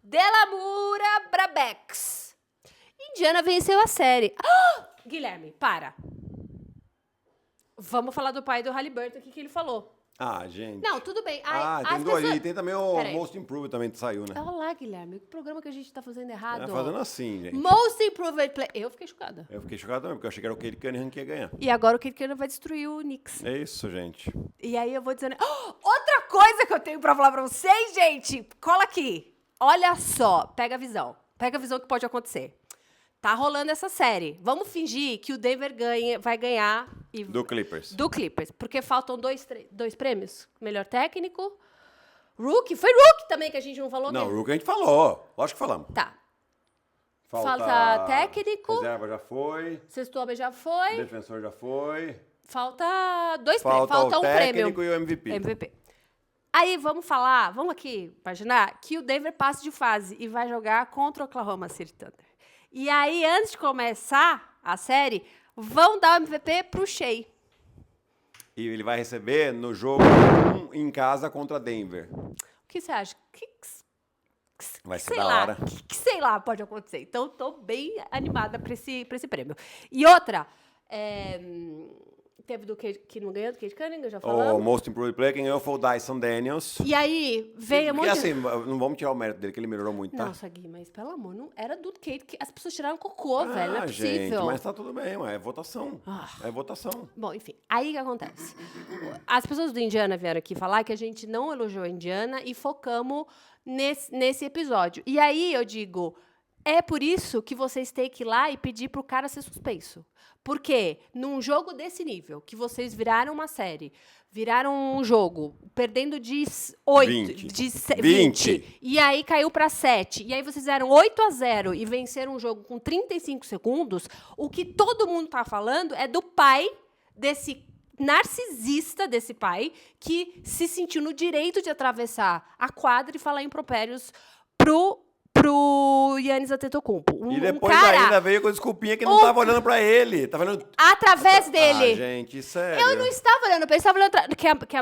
Speaker 3: Delamura Brabex. Indiana venceu a série. Guilherme, para. Vamos falar do pai do Haliburton, o que ele falou.
Speaker 2: Ah, gente.
Speaker 3: Não, tudo bem.
Speaker 2: tem
Speaker 3: as
Speaker 2: dois.
Speaker 3: pessoas-
Speaker 2: E tem também o
Speaker 3: Peraí.
Speaker 2: Most Improved também que saiu, né?
Speaker 3: Olha lá, Guilherme, que programa que a gente tá fazendo errado.
Speaker 2: Tá fazendo assim, gente.
Speaker 3: Most Improved Player. Eu fiquei chocada.
Speaker 2: Eu fiquei chocado também, porque eu achei que era o Cade Cunningham que ia ganhar.
Speaker 3: E agora o Kate Cunningham vai destruir o Knicks.
Speaker 2: É isso, gente.
Speaker 3: E aí eu vou dizendo... outra coisa que eu tenho pra falar pra vocês, gente. Cola aqui. Olha só. Pega a visão. Pega a visão que pode acontecer. Tá rolando essa série. Vamos fingir que o Denver vai ganhar...
Speaker 2: Do Clippers.
Speaker 3: Do Clippers. Porque faltam dois prêmios. Melhor técnico. Rookie. Foi Rookie também que a gente não falou.
Speaker 2: Não,
Speaker 3: que...
Speaker 2: o Rook a gente falou. Lógico que falamos.
Speaker 3: Tá. Falta técnico.
Speaker 2: Reserva já foi.
Speaker 3: Sexto homem já foi.
Speaker 2: Defensor já foi.
Speaker 3: Falta dois prêmios.
Speaker 2: Falta
Speaker 3: Falta
Speaker 2: o
Speaker 3: um prêmio.
Speaker 2: técnico e o MVP.
Speaker 3: MVP. Aí vamos aqui imaginar que o Denver passe de fase e vai jogar contra o Oklahoma City Thunder. E aí, antes de começar a série, vão dar o MVP pro Shea.
Speaker 2: E ele vai receber no jogo 1 em casa contra Denver.
Speaker 3: O que você acha?
Speaker 2: Vai ser
Speaker 3: sei
Speaker 2: da
Speaker 3: lá,
Speaker 2: hora.
Speaker 3: que sei lá pode acontecer. Então, tô bem animada pra esse prêmio. E outra, teve do que não ganhou, do Cade Cunningham, já
Speaker 2: O
Speaker 3: falamos.
Speaker 2: Most Improved Player, quem ganhou foi o Dyson Daniels.
Speaker 3: E aí, veio um
Speaker 2: Porque
Speaker 3: monte
Speaker 2: assim, não vamos tirar o mérito dele, que ele melhorou muito, tá?
Speaker 3: Nossa, Gui, mas pelo amor, não era do Cade que as pessoas tiraram cocô, velho, não é possível.
Speaker 2: Gente, mas tá tudo bem, mas é votação. É votação.
Speaker 3: Bom, enfim, aí o que acontece? As pessoas do Indiana vieram aqui falar que a gente não elogiou a Indiana e focamos nesse episódio. E aí eu digo, é por isso que vocês têm que ir lá e pedir pro cara ser suspenso. Porque num jogo desse nível, que vocês viraram uma série, viraram um jogo, perdendo de 8, 20, e aí caiu para 7, e aí vocês fizeram 8-0 e venceram um jogo com 35 segundos, o que todo mundo tá falando é do pai desse narcisista desse pai que se sentiu no direito de atravessar a quadra e falar impropérios pro Giannis Antetokounmpo.
Speaker 2: E depois
Speaker 3: cara,
Speaker 2: ainda veio com a desculpinha que não tava olhando pra ele. Tava olhando...
Speaker 3: através dele.
Speaker 2: Ah, gente, sério.
Speaker 3: Eu não estava olhando pra ele, estava olhando...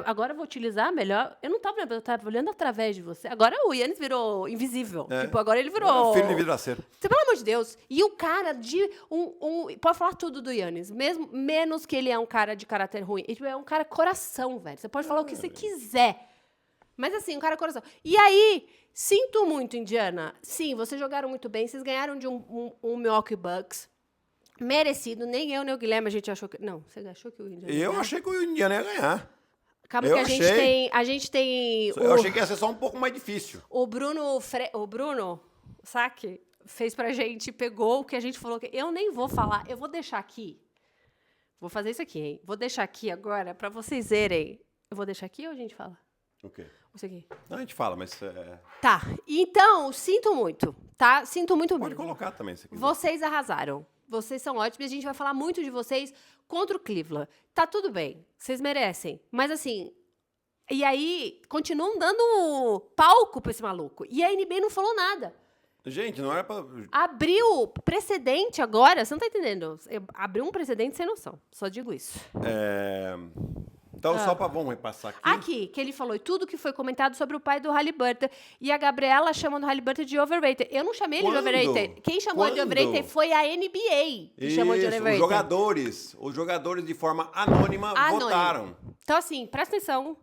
Speaker 3: agora eu vou utilizar melhor. Eu não estava olhando, eu estava olhando através de você. Agora o Giannis virou invisível.
Speaker 2: É.
Speaker 3: Tipo, agora ele virou...
Speaker 2: Filho de vidraceiro.
Speaker 3: Pelo amor de Deus. E o cara de pode falar tudo do Giannis, menos que ele é um cara de caráter ruim. Ele é um cara coração, velho. Você pode falar o que você quiser. Mas assim, um cara coração. E aí, sinto muito, Indiana. Sim, vocês jogaram muito bem. Vocês ganharam de um Milwaukee Bucks. Merecido. Nem eu, nem o Guilherme, a gente achou que... Não, você achou que o Indiana...
Speaker 2: Eu achei que o Indiana ia ganhar.
Speaker 3: Calma
Speaker 2: eu
Speaker 3: que a gente tem...
Speaker 2: Eu achei que ia ser só um pouco mais difícil.
Speaker 3: O Bruno Saque fez pra gente, pegou o que a gente falou. Que eu nem vou falar, eu vou deixar aqui. Vou fazer isso aqui, hein? Vou deixar aqui agora pra vocês verem. Eu vou deixar aqui ou a gente fala?
Speaker 2: O quê?
Speaker 3: Isso aqui.
Speaker 2: Não, a gente fala, mas...
Speaker 3: Tá, então, sinto muito, tá? Sinto muito
Speaker 2: Pode
Speaker 3: mesmo.
Speaker 2: colocar também, se quiser.
Speaker 3: Vocês arrasaram. Vocês são ótimos e a gente vai falar muito de vocês contra o Cleveland. Tá tudo bem, vocês merecem. Mas assim, e aí continuam dando palco pra esse maluco. E a NBA não falou nada.
Speaker 2: Gente, não era pra...
Speaker 3: Abriu precedente agora, você não tá entendendo. Abriu um precedente sem noção, só digo isso.
Speaker 2: Então, só pra... Vamos repassar aqui.
Speaker 3: Aqui, que ele falou, e tudo que foi comentado sobre o pai do Halliburton. E a Gabriela chamando o Halliburton de overrated. Eu não chamei ele de
Speaker 2: Quando?
Speaker 3: overrated. Quem chamou ele de
Speaker 2: Quando?
Speaker 3: overrated foi a NBA que chamou de
Speaker 2: Isso,
Speaker 3: overrated.
Speaker 2: os jogadores de forma anônima votaram.
Speaker 3: Então, assim, presta atenção.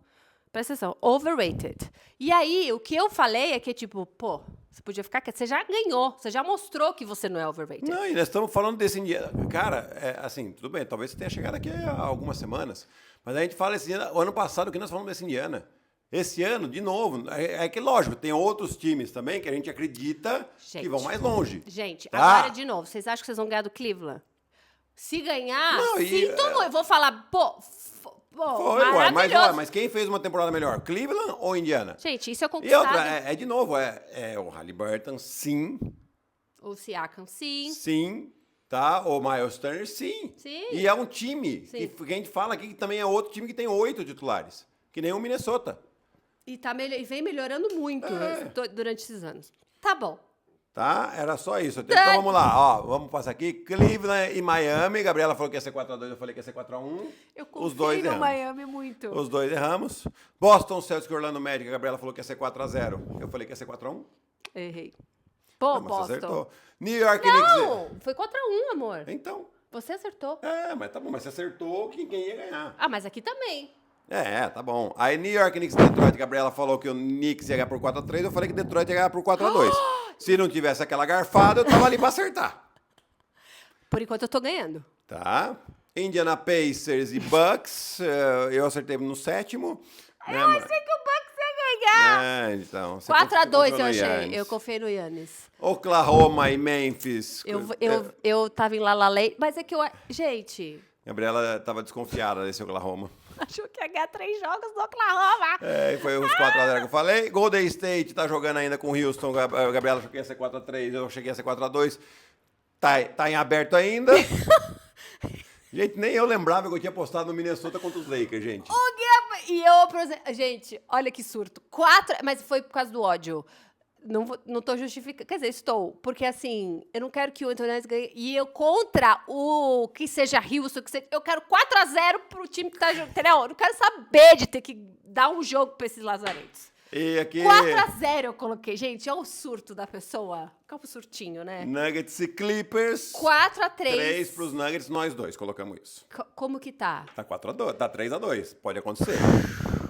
Speaker 3: Overrated. E aí, o que eu falei é que, tipo, pô, você podia ficar quieto. Você já ganhou. Você já mostrou que você não é overrated.
Speaker 2: Não, e nós estamos falando desse Indiana. Cara, assim, tudo bem, talvez você tenha chegado aqui há algumas semanas, mas a gente fala esse Indiana, o ano passado que nós falamos desse Indiana. Esse ano, de novo, é que lógico, tem outros times também que a gente acredita que vão mais longe.
Speaker 3: Gente,
Speaker 2: tá?
Speaker 3: agora de novo, vocês acham que vocês vão ganhar do Cleveland? Se ganhar,
Speaker 2: Não,
Speaker 3: sinto muito. Eu vou falar, pô,
Speaker 2: Foi, ué,
Speaker 3: maravilhoso.
Speaker 2: mas quem fez uma temporada melhor, Cleveland ou Indiana?
Speaker 3: Gente, isso é
Speaker 2: E
Speaker 3: conquistado.
Speaker 2: outra, de novo, o Halliburton, sim,
Speaker 3: O Siakam,
Speaker 2: sim, tá? O Miles Turner, sim.
Speaker 3: Sim.
Speaker 2: E é um time
Speaker 3: Sim.
Speaker 2: que a gente fala aqui que também é outro time que tem 8 titulares, que nem o Minnesota.
Speaker 3: E vem melhorando muito durante esses anos. Tá bom.
Speaker 2: Tá? Era só isso. Então vamos lá, ó. Vamos passar aqui. Cleveland e Miami. Gabriela falou que ia ser 4-2, eu falei que ia ser 4-1.
Speaker 3: Eu
Speaker 2: Os
Speaker 3: confio
Speaker 2: dois
Speaker 3: no
Speaker 2: erramos.
Speaker 3: Miami muito.
Speaker 2: Os dois erramos. Boston, Celtics e Orlando Magic. A Gabriela falou que ia ser 4-0. Eu falei que ia ser 4-1.
Speaker 3: Errei. Pô,
Speaker 2: Mas você
Speaker 3: Boston.
Speaker 2: acertou. New York Knicks.
Speaker 3: Não, foi 4-1, amor.
Speaker 2: Então.
Speaker 3: Você acertou.
Speaker 2: Mas tá bom. Mas você acertou quem ia ganhar.
Speaker 3: Ah, mas aqui também.
Speaker 2: Tá bom. Aí New York Knicks e Detroit, a Gabriela falou que o Knicks ia ganhar por 4-3, eu falei que Detroit ia ganhar por 4-2. Se não tivesse aquela garfada, eu tava ali pra acertar.
Speaker 3: Por enquanto eu tô ganhando.
Speaker 2: Tá? Indiana Pacers e Bucks, eu acertei no 7º.
Speaker 3: Eu achei que o Bucks ia ganhar.
Speaker 2: Então.
Speaker 3: 4-2 eu achei. Eu confiei no Yannis.
Speaker 2: Oklahoma e Memphis.
Speaker 3: Eu tava em La La Land, mas é que eu... Gente...
Speaker 2: Gabriela tava desconfiada desse Oklahoma.
Speaker 3: Achou que ia ganhar 3 jogos do Oklahoma.
Speaker 2: E foi os 4-0 que eu falei. Golden State tá jogando ainda com Houston. A Gabriela achou que ia ser 4-3, eu cheguei a ser 4-2. Tá em aberto ainda. Gente, nem eu lembrava que eu tinha postado no Minnesota contra os Lakers, gente.
Speaker 3: Gente, olha que surto. Mas foi por causa do ódio. Não tô justificando. Quer dizer, estou. Porque, assim, eu não quero que o Anthony Davis ganhe. E eu contra o que seja Houston, eu quero 4-0 pro time que tá jogando. Entendeu? Eu não quero saber de ter que dar um jogo pra esses lazarentos.
Speaker 2: E aqui...
Speaker 3: 4-0 eu coloquei. Gente, é o surto da pessoa. Qual o surtinho, né?
Speaker 2: Nuggets e Clippers.
Speaker 3: 4-3.
Speaker 2: 3 pros Nuggets, nós dois colocamos isso.
Speaker 3: Como que tá?
Speaker 2: Tá 4-2, tá 3-2. Pode acontecer.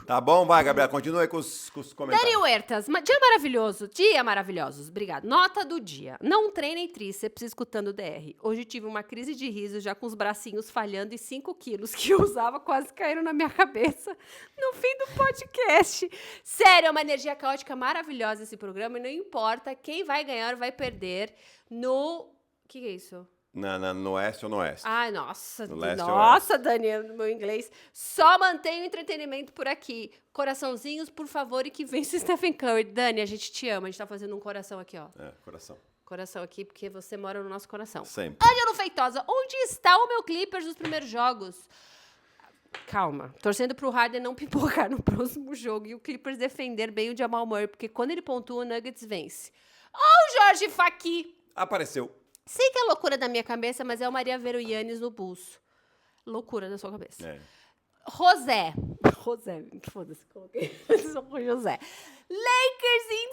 Speaker 2: Tá bom? Vai, Gabriela, continua aí com os comentários.
Speaker 3: Dani Huertas, dia maravilhoso. Dia maravilhosos. Obrigado. Nota do dia. Não treinem tríceps escutando o DR. Hoje tive uma crise de riso já com os bracinhos falhando e 5 quilos que eu usava quase caíram na minha cabeça no fim do podcast. Sério, é uma energia caótica maravilhosa esse programa e não importa quem vai ganhar ou vai perder no... O que é isso?
Speaker 2: No oeste ou no oeste?
Speaker 3: Ai, nossa.
Speaker 2: Nossa,
Speaker 3: Dani, no meu inglês. Só mantenha o entretenimento por aqui. Coraçãozinhos, por favor, e que vença o Stephen Curry. Dani, a gente te ama. A gente tá fazendo um coração aqui, ó.
Speaker 2: Coração.
Speaker 3: Coração aqui, porque você mora no nosso coração.
Speaker 2: Sempre.
Speaker 3: Ângelo Feitosa, onde está o meu Clippers nos primeiros jogos? Calma. Torcendo pro Harden não pipocar no próximo jogo e o Clippers defender bem o Jamal Murray, porque quando ele pontua, o Nuggets vence. O Jorge Faqui.
Speaker 2: Apareceu.
Speaker 3: Sei que é loucura da minha cabeça, mas é o Maria ver o Yannis no pulso. Loucura da sua cabeça. José, foda-se, coloquei José. Lakers em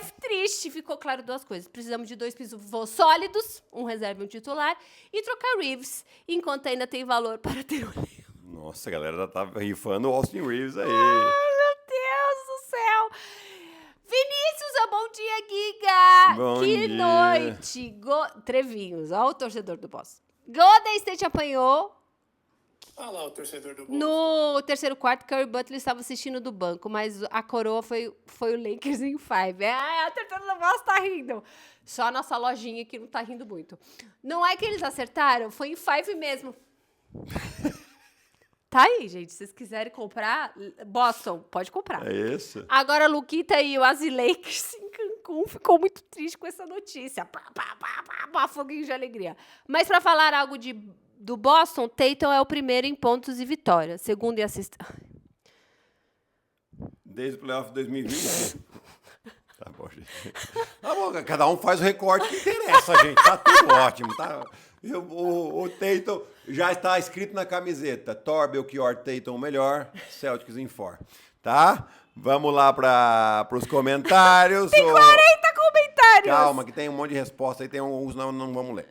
Speaker 3: 5, triste. Ficou claro 2 coisas. Precisamos de 2 pivôs sólidos, um reserva e um titular, e trocar Reeves, enquanto ainda tem valor para ter o Leo.
Speaker 2: Nossa, a galera tá rifando o Austin Reeves aí.
Speaker 3: Ai, meu Deus do céu. Vinícius, bom dia, Giga!
Speaker 2: Bom
Speaker 3: que
Speaker 2: dia.
Speaker 3: noite! Trevinhos, ó o torcedor do Boss. Golden State apanhou.
Speaker 4: Olha lá o torcedor do Bulls.
Speaker 3: No terceiro quarto, Curry Butler estava assistindo do banco, mas a coroa foi o Lakers em 5. A torcedor do Boss tá rindo. Só a nossa lojinha que não tá rindo muito. Não é que eles acertaram, foi em 5 mesmo. Tá aí, gente. Se vocês quiserem comprar, Boston, pode comprar.
Speaker 2: É isso.
Speaker 3: Agora, Luquita e o Lakers em Cancún ficou muito triste com essa notícia. Foguinho de alegria. Mas para falar algo do Boston, Tatum é o primeiro em pontos e vitórias. Segundo e assistência.
Speaker 2: Desde o playoff de 2020. Tá bom, gente. Tá bom, cada um faz o recorte que interessa, gente. Tá tudo ótimo, tá? O Tatum já está escrito na camiseta. Thor, Belchior, Tatum melhor, Celtics em 4. Tá? Vamos lá para os comentários.
Speaker 3: Tem 40 comentários!
Speaker 2: Calma, que tem um monte de resposta aí, tem alguns não vamos ler.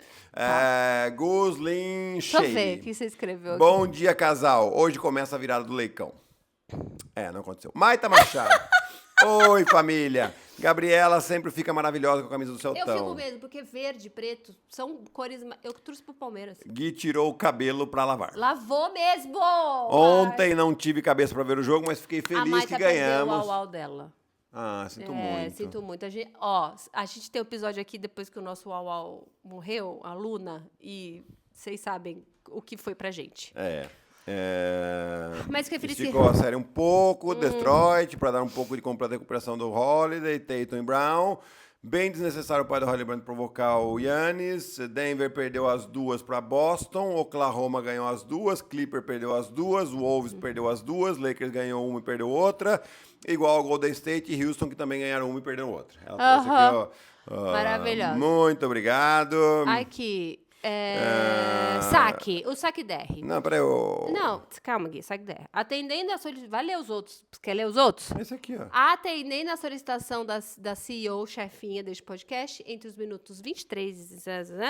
Speaker 2: Guslin
Speaker 3: Deixa eu ver o
Speaker 2: Shady.
Speaker 3: que você escreveu aqui.
Speaker 2: Bom dia, casal. Hoje começa a virada do Leicão. Não aconteceu. Maita Machado. Oi, família. Gabriela sempre fica maravilhosa com a camisa do Celtão.
Speaker 3: Eu fico mesmo, porque verde e preto são cores... Eu torço pro Palmeiras.
Speaker 2: Gui tirou o cabelo pra lavar.
Speaker 3: Lavou mesmo!
Speaker 2: Ontem não tive cabeça pra ver o jogo, mas fiquei
Speaker 3: A
Speaker 2: feliz
Speaker 3: Maita
Speaker 2: que ganhamos.
Speaker 3: perdeu o au-au dela.
Speaker 2: Sinto muito.
Speaker 3: Sinto muito. A gente tem um episódio aqui depois que o nosso au-au morreu, a Luna, e vocês sabem o que foi pra gente. Mas que eu
Speaker 2: Esticou a série um pouco, Detroit, para dar um pouco de completa recuperação do Holiday, Tatum e Brown. Bem desnecessário o pai do Holiday provocar o Yannis. Denver perdeu as 2 para Boston. Oklahoma ganhou as 2. Clipper perdeu as 2. Wolves perdeu as 2. Lakers ganhou uma e perdeu outra. Igual ao Golden State e Houston, que também ganharam uma e perderam outra. Ela trouxe aqui, ó.
Speaker 3: Maravilhosa.
Speaker 2: Muito obrigado.
Speaker 3: Aqui. Saque. O saque DR.
Speaker 2: Não, peraí.
Speaker 3: Não, calma, Gui. Saque DR. Atendendo a solicitação... Vai ler os outros. Quer ler os outros?
Speaker 2: Esse aqui, ó.
Speaker 3: Atendendo a solicitação da CEO, chefinha deste podcast, entre os minutos 23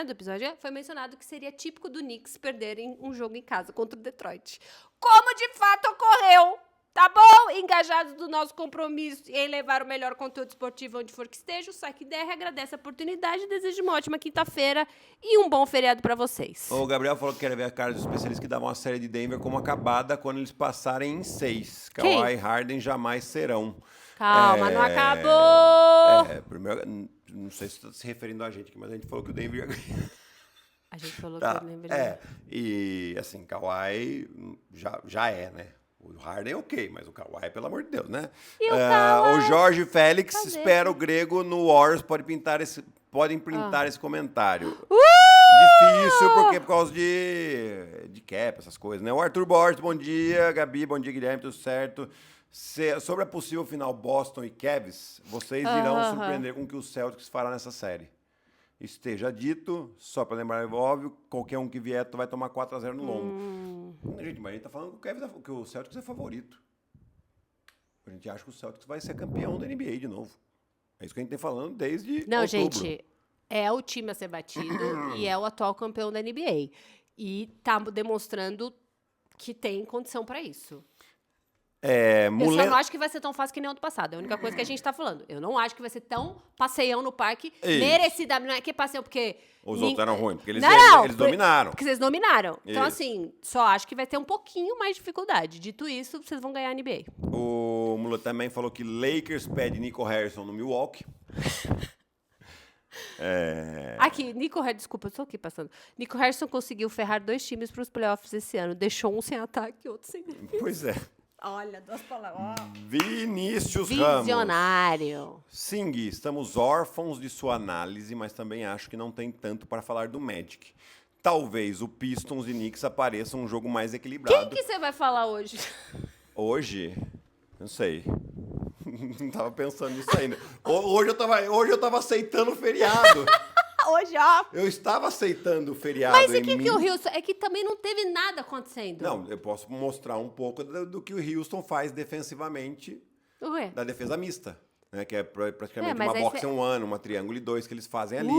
Speaker 3: do episódio, foi mencionado que seria típico do Knicks perderem um jogo em casa contra o Detroit. como de fato ocorreu. Tá bom? Engajados do nosso compromisso em levar o melhor conteúdo esportivo onde for que esteja, o Saque DR agradece a oportunidade e deseja uma ótima quinta-feira e um bom feriado pra vocês.
Speaker 2: O Gabriel falou que quer ver a cara dos especialistas que davam a série de Denver como acabada quando eles passarem em 6.
Speaker 3: Quem?
Speaker 2: Kawhi e Harden jamais serão.
Speaker 3: Calma, não acabou!
Speaker 2: Primeiro, não sei se está se referindo a gente aqui, mas a gente falou que o Denver ia ganhar.
Speaker 3: A gente falou
Speaker 2: Tá,
Speaker 3: que eu lembrei.
Speaker 2: e assim, Kawhi já é, né? O Harden é ok, mas o Kawhi, pelo amor de Deus, né?
Speaker 3: E o Kawhi?
Speaker 2: O Jorge Félix
Speaker 3: Cadê?
Speaker 2: espera o grego no Warriors, podem printar esse comentário. Difícil, porque por causa de cap, essas coisas, né? O Arthur Borges, bom dia. Gabi, bom dia, Guilherme, tudo certo? Sobre a possível final Boston e Cavs, vocês irão surpreender com o que o Celtics fará nessa série. Esteja dito, só para lembrar, é óbvio, qualquer um que vier vai tomar 4-0 no lombo. Gente, mas a gente tá falando que o Celtics é favorito. A gente acha que o Celtics vai ser campeão da NBA de novo. É isso que a gente tem falando desde
Speaker 3: Não,
Speaker 2: outubro.
Speaker 3: gente, é o time a ser batido e é o atual campeão da NBA. E tá demonstrando que tem condição pra isso. Eu só não acho que vai ser tão fácil que nem o ano passado. É a única coisa que a gente tá falando. Eu não acho que vai ser tão passeão no parque,
Speaker 2: Isso.
Speaker 3: merecidamente. Não é que passeão, porque...
Speaker 2: Os outros eram ruins, porque eles
Speaker 3: Não,
Speaker 2: dominaram.
Speaker 3: Porque vocês dominaram. Então,
Speaker 2: Isso.
Speaker 3: assim, só acho que vai ter um pouquinho mais de dificuldade. Dito isso, vocês vão ganhar a NBA.
Speaker 2: O Mula também falou que Lakers pede Nico Harrison no Milwaukee.
Speaker 3: Aqui, Nico Harrison, desculpa, eu tô aqui passando. Nico Harrison conseguiu ferrar 2 times pros playoffs esse ano. Deixou um sem ataque e outro sem defesa.
Speaker 2: Pois é.
Speaker 3: Olha, 2 palavras.
Speaker 2: Vinícius Ramos.
Speaker 3: Visionário.
Speaker 2: Sim, Gui, estamos órfãos de sua análise, mas também acho que não tem tanto para falar do Magic. Talvez o Pistons e Knicks apareçam um jogo mais
Speaker 3: Quem
Speaker 2: equilibrado.
Speaker 3: que você vai falar hoje?
Speaker 2: Hoje, não sei. Não tava pensando nisso ainda. Hoje eu tava aceitando o feriado.
Speaker 3: Hoje, ó.
Speaker 2: Eu estava aceitando o feriado.
Speaker 3: Mas e
Speaker 2: em
Speaker 3: que
Speaker 2: mim.
Speaker 3: o Houston... É que também não teve nada acontecendo.
Speaker 2: Não, eu posso mostrar um pouco do que o Houston faz defensivamente
Speaker 3: Ué.
Speaker 2: da defesa mista. Né, que é praticamente
Speaker 3: mas
Speaker 2: uma
Speaker 3: aí
Speaker 2: box
Speaker 3: cê-
Speaker 2: and one, uma triângulo e 2 que eles fazem ali.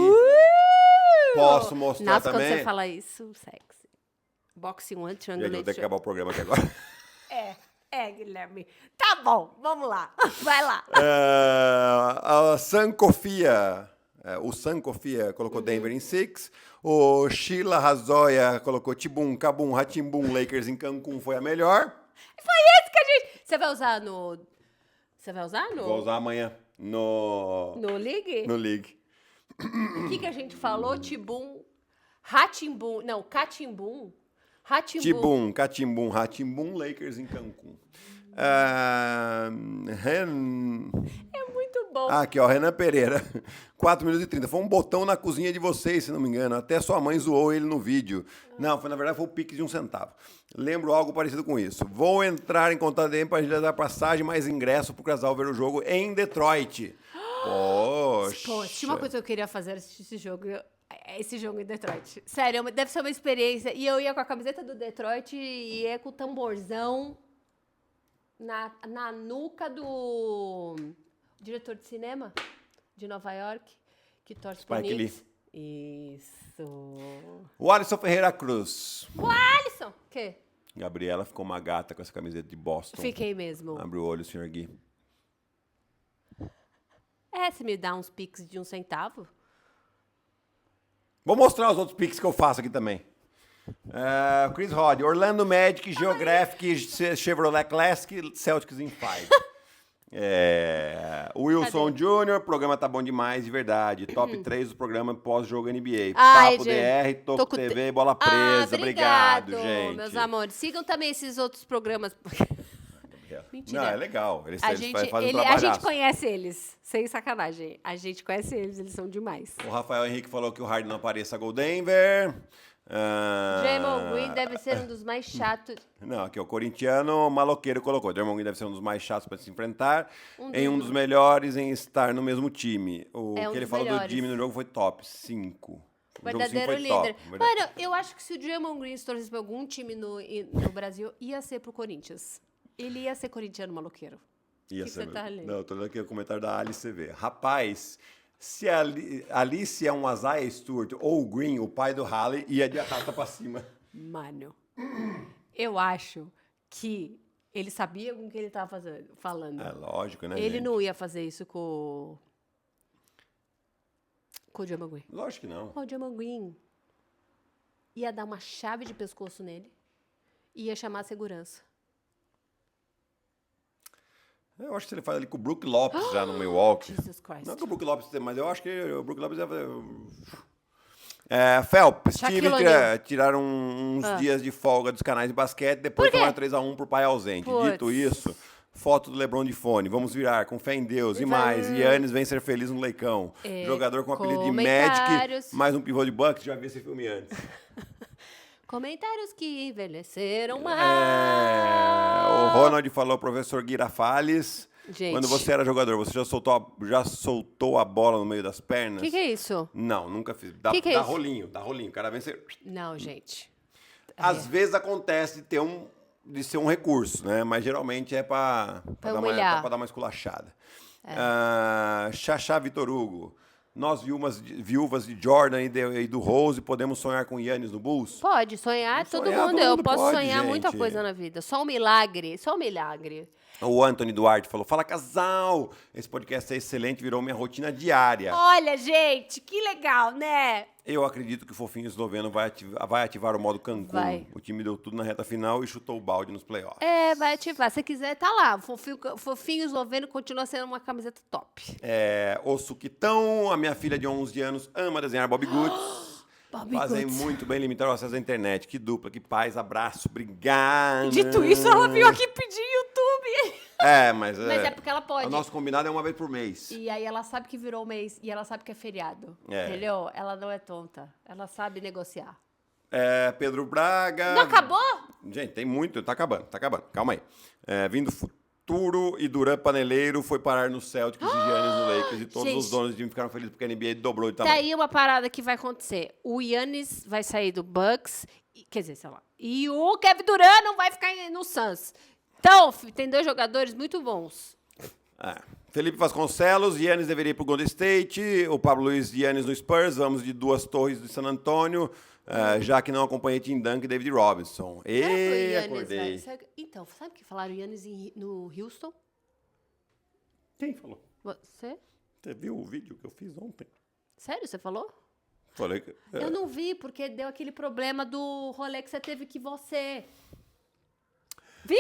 Speaker 2: Posso mostrar
Speaker 3: Nossa,
Speaker 2: também?
Speaker 3: quando você fala isso, sexy. Boxing one,
Speaker 2: Gente,
Speaker 3: triangle
Speaker 2: eu vou ter que acabar o programa aqui agora.
Speaker 3: Guilherme. Tá bom, vamos lá. Vai lá.
Speaker 2: A Sankofia, o Sankofia colocou Denver em 6. O Sheila Razoya colocou Tibum, Cabum, Ratimbum, Lakers em Cancún foi a melhor.
Speaker 3: Foi esse que a gente... Você vai usar no... Você vai usar no...
Speaker 2: Vou usar amanhã no
Speaker 3: League?
Speaker 2: League.
Speaker 3: O que a gente falou? Tibum, Ratimbum... Não, Catimbum. Ratimbum.
Speaker 2: Tibum, Catimbum, Ratimbum, Lakers em Cancún.
Speaker 3: É muito bom.
Speaker 2: Aqui, ó, Renan Pereira. 4 minutos e 30. Foi um botão na cozinha de vocês, se não me engano. Até sua mãe zoou ele no vídeo. Não, na verdade foi o Pix de 1 centavo. Lembro algo parecido com isso. Vou entrar em contato para a gente dar passagem mais ingresso pro casal ver o jogo em Detroit. Poxa.
Speaker 3: Pô, tinha uma coisa que eu queria fazer, assistir esse jogo em Detroit. Sério, deve ser uma experiência. E eu ia com a camiseta do Detroit e ia com o tamborzão na nuca do diretor de cinema de Nova York, que torce pro
Speaker 2: Spike Lee.
Speaker 3: Knicks. Isso.
Speaker 2: O Alisson Ferreira Cruz.
Speaker 3: O Alisson! Quê?
Speaker 2: Gabriela ficou uma gata com essa camiseta de Boston.
Speaker 3: Fiquei mesmo.
Speaker 2: Abre o olho, senhor Gui.
Speaker 3: Você me dá uns pics de 1 centavo?
Speaker 2: Vou mostrar os outros Pix que eu faço aqui também. Chris Rod, Orlando Magic, Geographic, Chevrolet Classic, Celtics in 5. Wilson Jr., o programa tá bom demais, de verdade. Top 3 do programa pós-jogo NBA.
Speaker 3: Ai,
Speaker 2: Papo
Speaker 3: gente.
Speaker 2: DR, Toco TV, Bola Presa. Obrigado, gente.
Speaker 3: Meus amores. Sigam também esses outros programas. Mentira.
Speaker 2: Não, é legal. Eles
Speaker 3: A
Speaker 2: fazem
Speaker 3: gente,
Speaker 2: um
Speaker 3: a gente
Speaker 2: trabalhaço.
Speaker 3: conhece eles, sem sacanagem. A gente conhece eles são demais.
Speaker 2: O Rafael Henrique falou que o Harden não apareça Gol Denver.
Speaker 3: Draymond Green deve ser um dos mais chatos.
Speaker 2: Não, aqui o corintiano maloqueiro colocou. Draymond Green deve ser um dos mais chatos para se enfrentar. Um dos melhores em estar no mesmo time. O
Speaker 3: É um
Speaker 2: que ele
Speaker 3: dos
Speaker 2: falou
Speaker 3: melhores.
Speaker 2: do Jimmy no jogo foi top. 5. O jogo 5
Speaker 3: Verdadeiro
Speaker 2: foi
Speaker 3: líder.
Speaker 2: top.
Speaker 3: Mano, eu acho que se o Draymond Green se torcesse pra algum time no Brasil, ia ser pro Corinthians. Ele ia ser corintiano maloqueiro.
Speaker 2: Ia
Speaker 3: que
Speaker 2: ser
Speaker 3: você tá
Speaker 2: mesmo.
Speaker 3: lendo?
Speaker 2: Não, tô lendo aqui o comentário da Alice CV. Rapaz, se a Alice é um Isaiah Stewart ou o Green, o pai do Halley, ia de arrasta pra cima.
Speaker 3: Mano, eu acho que ele sabia com o que ele estava falando.
Speaker 2: É lógico, né,
Speaker 3: Ele
Speaker 2: gente?
Speaker 3: não ia fazer isso com o Jamanguin.
Speaker 2: Lógico que não.
Speaker 3: O Jamanguin ia dar uma chave de pescoço nele e ia chamar a segurança.
Speaker 2: Eu acho que ele faz ali com o Brook Lopes já no Milwaukee.
Speaker 3: Jesus Christ.
Speaker 2: Não que o Brook Lopes, mas eu acho que o Brook Lopes ia fazer... Phelps,
Speaker 3: Shaquille
Speaker 2: Steve
Speaker 3: O'Neal.
Speaker 2: tiraram uns dias de folga dos canais de basquete, depois
Speaker 3: Por quê?
Speaker 2: tomaram 3-1 pro pai ausente.
Speaker 3: Puts.
Speaker 2: Dito isso, foto do LeBron de fone, vamos virar, com fé em Deus, e mais, Giannis vem ser feliz no Leicão. Jogador com apelido de Magic,
Speaker 3: Comentários.
Speaker 2: mais um pivô de Bucks, já vi esse filme antes.
Speaker 3: Comentários que envelheceram mal.
Speaker 2: O Ronald falou, professor Girafales,
Speaker 3: Gente.
Speaker 2: quando você era jogador, você já soltou a bola no meio das pernas?
Speaker 3: O que é isso?
Speaker 2: Não, nunca fiz. Dá,
Speaker 3: Que é
Speaker 2: dá
Speaker 3: isso?
Speaker 2: rolinho, dá rolinho. O cara vem ser...
Speaker 3: Não, gente.
Speaker 2: Às vezes acontece de ser um recurso, né? Mas geralmente é pra
Speaker 3: humilhar.
Speaker 2: dar uma esculachada. Xaxá Vitor Hugo. Nós, viúvas de Jordan e do Rose, podemos sonhar com Giannis no Bulls?
Speaker 3: Pode sonhar, todo
Speaker 2: Sonhar,
Speaker 3: mundo.
Speaker 2: todo
Speaker 3: Eu
Speaker 2: mundo
Speaker 3: posso
Speaker 2: pode,
Speaker 3: sonhar muita
Speaker 2: gente.
Speaker 3: coisa na vida. Só um milagre. Só um milagre.
Speaker 2: O Anthony Duarte falou, fala casal, esse podcast é excelente, virou minha rotina diária.
Speaker 3: Olha, gente, que legal, né?
Speaker 2: Eu acredito que o Fofinho Esloveno vai ativar o modo Cancún.
Speaker 3: Vai.
Speaker 2: O time deu tudo na reta final e chutou o balde nos playoffs.
Speaker 3: Vai ativar. Se quiser, tá lá. O fofinho esloveno continua sendo uma camiseta top.
Speaker 2: O Suquitão, a minha filha de 11 anos, ama desenhar Bob Goods.
Speaker 3: Bob
Speaker 2: Fazem
Speaker 3: Goods.
Speaker 2: muito bem limitar o acesso à internet. Que dupla, que paz, abraço, obrigado.
Speaker 3: Dito isso, ela veio aqui pedir YouTube.
Speaker 2: Mas
Speaker 3: Mas é porque ela pode.
Speaker 2: O nosso combinado é uma vez por mês.
Speaker 3: E aí ela sabe que virou mês e ela sabe que é feriado.
Speaker 2: É.
Speaker 3: Entendeu? Ela não é tonta. Ela sabe negociar.
Speaker 2: Pedro Braga.
Speaker 3: Não acabou?
Speaker 2: Gente, tem muito. Tá acabando. Calma aí. Vindo futuro e Duran Paneleiro foi parar no Celtics e Giannis no Lakers. E todos
Speaker 3: Gente.
Speaker 2: os donos de time ficaram felizes porque a NBA dobrou de
Speaker 3: Tá
Speaker 2: tamanho.
Speaker 3: aí uma parada que vai acontecer. O Giannis vai sair do Bucks, quer dizer, sei lá. E o Kevin Durant não vai ficar no Suns. Então, tem dois jogadores muito bons.
Speaker 2: Felipe Vasconcelos, Giannis deveria ir pro Golden State. O Pablo Luiz, Giannis no Spurs. Vamos de Duas Torres de San Antônio. Já que não acompanhei Tim Duncan e David Robinson.
Speaker 3: Será que o Giannis
Speaker 2: Acordei.
Speaker 3: Então, sabe que falaram o Giannis no Houston?
Speaker 2: Quem falou?
Speaker 3: Você?
Speaker 2: Você viu o vídeo que eu fiz ontem?
Speaker 3: Sério, você falou?
Speaker 2: Falei que...
Speaker 3: Eu não vi, porque deu aquele problema do rolê que você teve que você... Viu?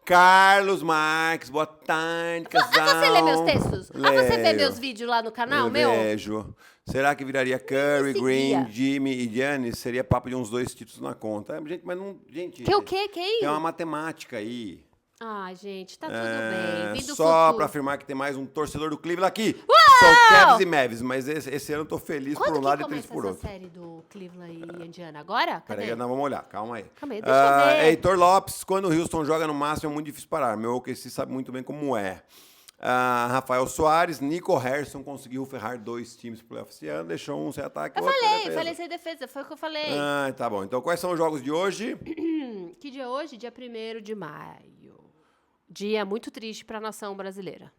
Speaker 2: Carlos Marques, boa tarde, casal.
Speaker 3: Você lê meus textos? Você vê
Speaker 2: Leio.
Speaker 3: meus vídeos lá no canal,
Speaker 2: Eu
Speaker 3: meu?
Speaker 2: vejo. Será que viraria Curry,
Speaker 3: seguia.
Speaker 2: Green, Jimmy e Giannis? Seria papo de uns 2 títulos na conta. Gente, mas não... Gente,
Speaker 3: Que o quê? Quem?
Speaker 2: tem uma matemática aí.
Speaker 3: Ai, gente, tá tudo bem. Vim do
Speaker 2: Só
Speaker 3: futuro.
Speaker 2: pra afirmar que tem mais um torcedor do Cleveland aqui.
Speaker 3: Uau!
Speaker 2: São Cavs e Mavs, mas esse ano eu tô feliz
Speaker 3: Quando
Speaker 2: por um
Speaker 3: que
Speaker 2: lado e
Speaker 3: começa
Speaker 2: triste por
Speaker 3: essa
Speaker 2: outro.
Speaker 3: série do Cleveland e Indiana? Agora? Cadê?
Speaker 2: Peraí, nós vamos olhar, calma aí.
Speaker 3: Calma aí, deixa eu ver.
Speaker 2: Heitor Lopes, quando o Houston joga no máximo é muito difícil parar. Meu OKC sabe muito bem como é. Rafael Soares, Nico Harrison conseguiu ferrar 2 times pro playoff esse ano, deixou um sem ataque.
Speaker 3: Eu
Speaker 2: outro sem defesa.
Speaker 3: falei sem defesa, foi o que eu falei.
Speaker 2: Tá bom. Então, quais são os jogos de hoje?
Speaker 3: Que dia é hoje? Dia 1º de maio. Dia muito triste pra nação brasileira.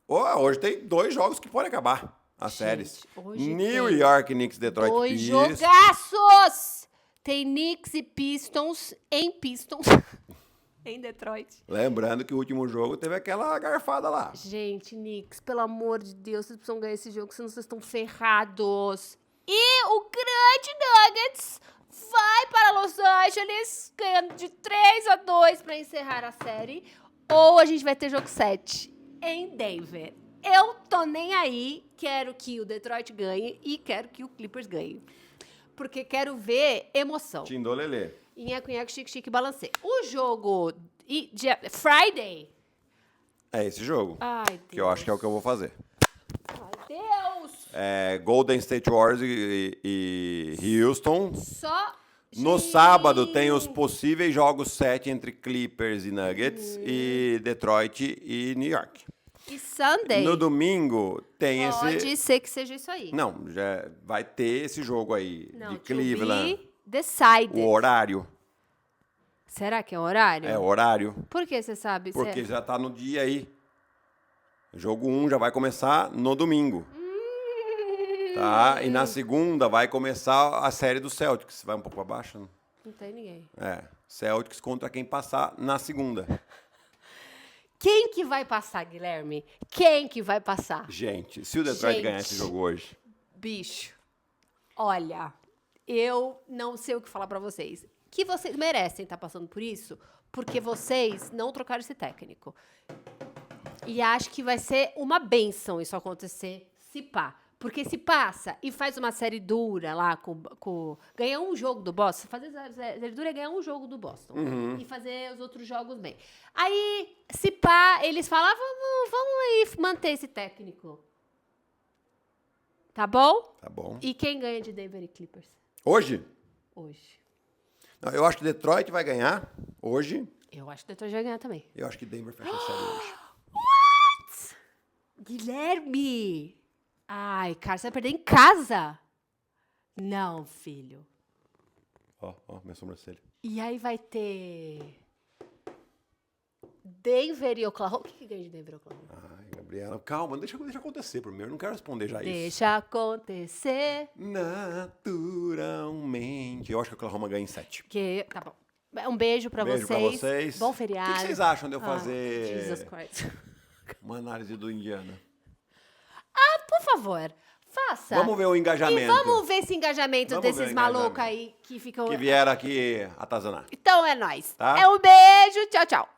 Speaker 2: Hoje tem 2 jogos que podem acabar as
Speaker 3: Gente,
Speaker 2: séries.
Speaker 3: hoje
Speaker 2: New
Speaker 3: tem
Speaker 2: York Knicks, Detroit
Speaker 3: 2
Speaker 2: Pistons.
Speaker 3: jogaços! Tem Knicks e Pistons em Pistons. Em Detroit.
Speaker 2: Lembrando que o último jogo teve aquela garfada lá.
Speaker 3: Gente, Knicks, pelo amor de Deus, vocês precisam ganhar esse jogo, senão vocês estão ferrados. E o grande Nuggets vai para Los Angeles, ganhando de 3-2 para encerrar a série. Ou a gente vai ter jogo 7 em Denver. Eu tô nem aí, quero que o Detroit ganhe e quero que o Clippers ganhe. Porque quero ver emoção.
Speaker 2: Tindolelê.
Speaker 3: Nheco, nheco, chique, chique, balancê. O jogo Friday.
Speaker 2: É esse jogo.
Speaker 3: Ai, Deus.
Speaker 2: Que eu acho que é o que eu vou fazer.
Speaker 3: Ai, Deus.
Speaker 2: Golden State Warriors e Houston.
Speaker 3: Só...
Speaker 2: No sábado tem os possíveis jogos 7 entre Clippers e Nuggets e Detroit e New York.
Speaker 3: E Sunday.
Speaker 2: No domingo tem
Speaker 3: Pode
Speaker 2: esse...
Speaker 3: ser que seja isso aí.
Speaker 2: Não, já vai ter esse jogo aí
Speaker 3: Não,
Speaker 2: de
Speaker 3: to
Speaker 2: Cleveland.
Speaker 3: be decided.
Speaker 2: O horário.
Speaker 3: Será que é horário?
Speaker 2: É horário.
Speaker 3: Por que você sabe?
Speaker 2: Porque já tá no dia aí. Jogo 1 já vai começar no domingo. Tá? E na segunda vai começar a série do Celtics. Vai um pouco abaixo, né?
Speaker 3: Não tem ninguém.
Speaker 2: Celtics contra quem passar na segunda.
Speaker 3: Quem que vai passar, Guilherme? Quem que vai passar?
Speaker 2: Gente, se o Detroit
Speaker 3: Gente.
Speaker 2: ganhar esse jogo hoje...
Speaker 3: Bicho, olha, eu não sei o que falar pra vocês. Que vocês merecem estar passando por isso, porque vocês não trocaram esse técnico. E acho que vai ser uma bênção isso acontecer, se pá. Porque se passa e faz uma série dura lá ganha um jogo do Boston. Fazer série dura é ganhar um jogo do Boston. E fazer os outros jogos bem. Aí, se pá, eles falam, vamos aí manter esse técnico. Tá bom?
Speaker 2: Tá bom.
Speaker 3: E quem ganha de Denver e Clippers?
Speaker 2: Hoje?
Speaker 3: Hoje.
Speaker 2: Não, eu acho que Detroit vai ganhar hoje.
Speaker 3: Eu acho que o Detroit vai ganhar também.
Speaker 2: Eu acho que Denver fecha a série hoje.
Speaker 3: Guilherme! Ai, cara, você vai perder em casa? Não, filho.
Speaker 2: Ó, minha sobrancelha.
Speaker 3: E aí vai ter Denver e Oklahoma. O que ganha de Denver e Oklahoma?
Speaker 2: Ai, Gabriela, calma, deixa acontecer primeiro. Eu não quero responder já isso.
Speaker 3: Deixa acontecer.
Speaker 2: Naturalmente. Eu acho que o Oklahoma ganha em 7.
Speaker 3: Tá bom. Um beijo pra
Speaker 2: Beijo
Speaker 3: vocês.
Speaker 2: pra vocês.
Speaker 3: Bom
Speaker 2: O
Speaker 3: feriado.
Speaker 2: que vocês acham de eu fazer
Speaker 3: Jesus Christ.
Speaker 2: uma análise do Indiana?
Speaker 3: Por favor, faça.
Speaker 2: Vamos ver o engajamento.
Speaker 3: E vamos ver esse engajamento
Speaker 2: Vamos ver
Speaker 3: desses
Speaker 2: o
Speaker 3: malucos
Speaker 2: engajamento.
Speaker 3: aí que ficam...
Speaker 2: Que vieram aqui atazanar.
Speaker 3: Então é nóis.
Speaker 2: Tá?
Speaker 3: É um beijo. Tchau, tchau.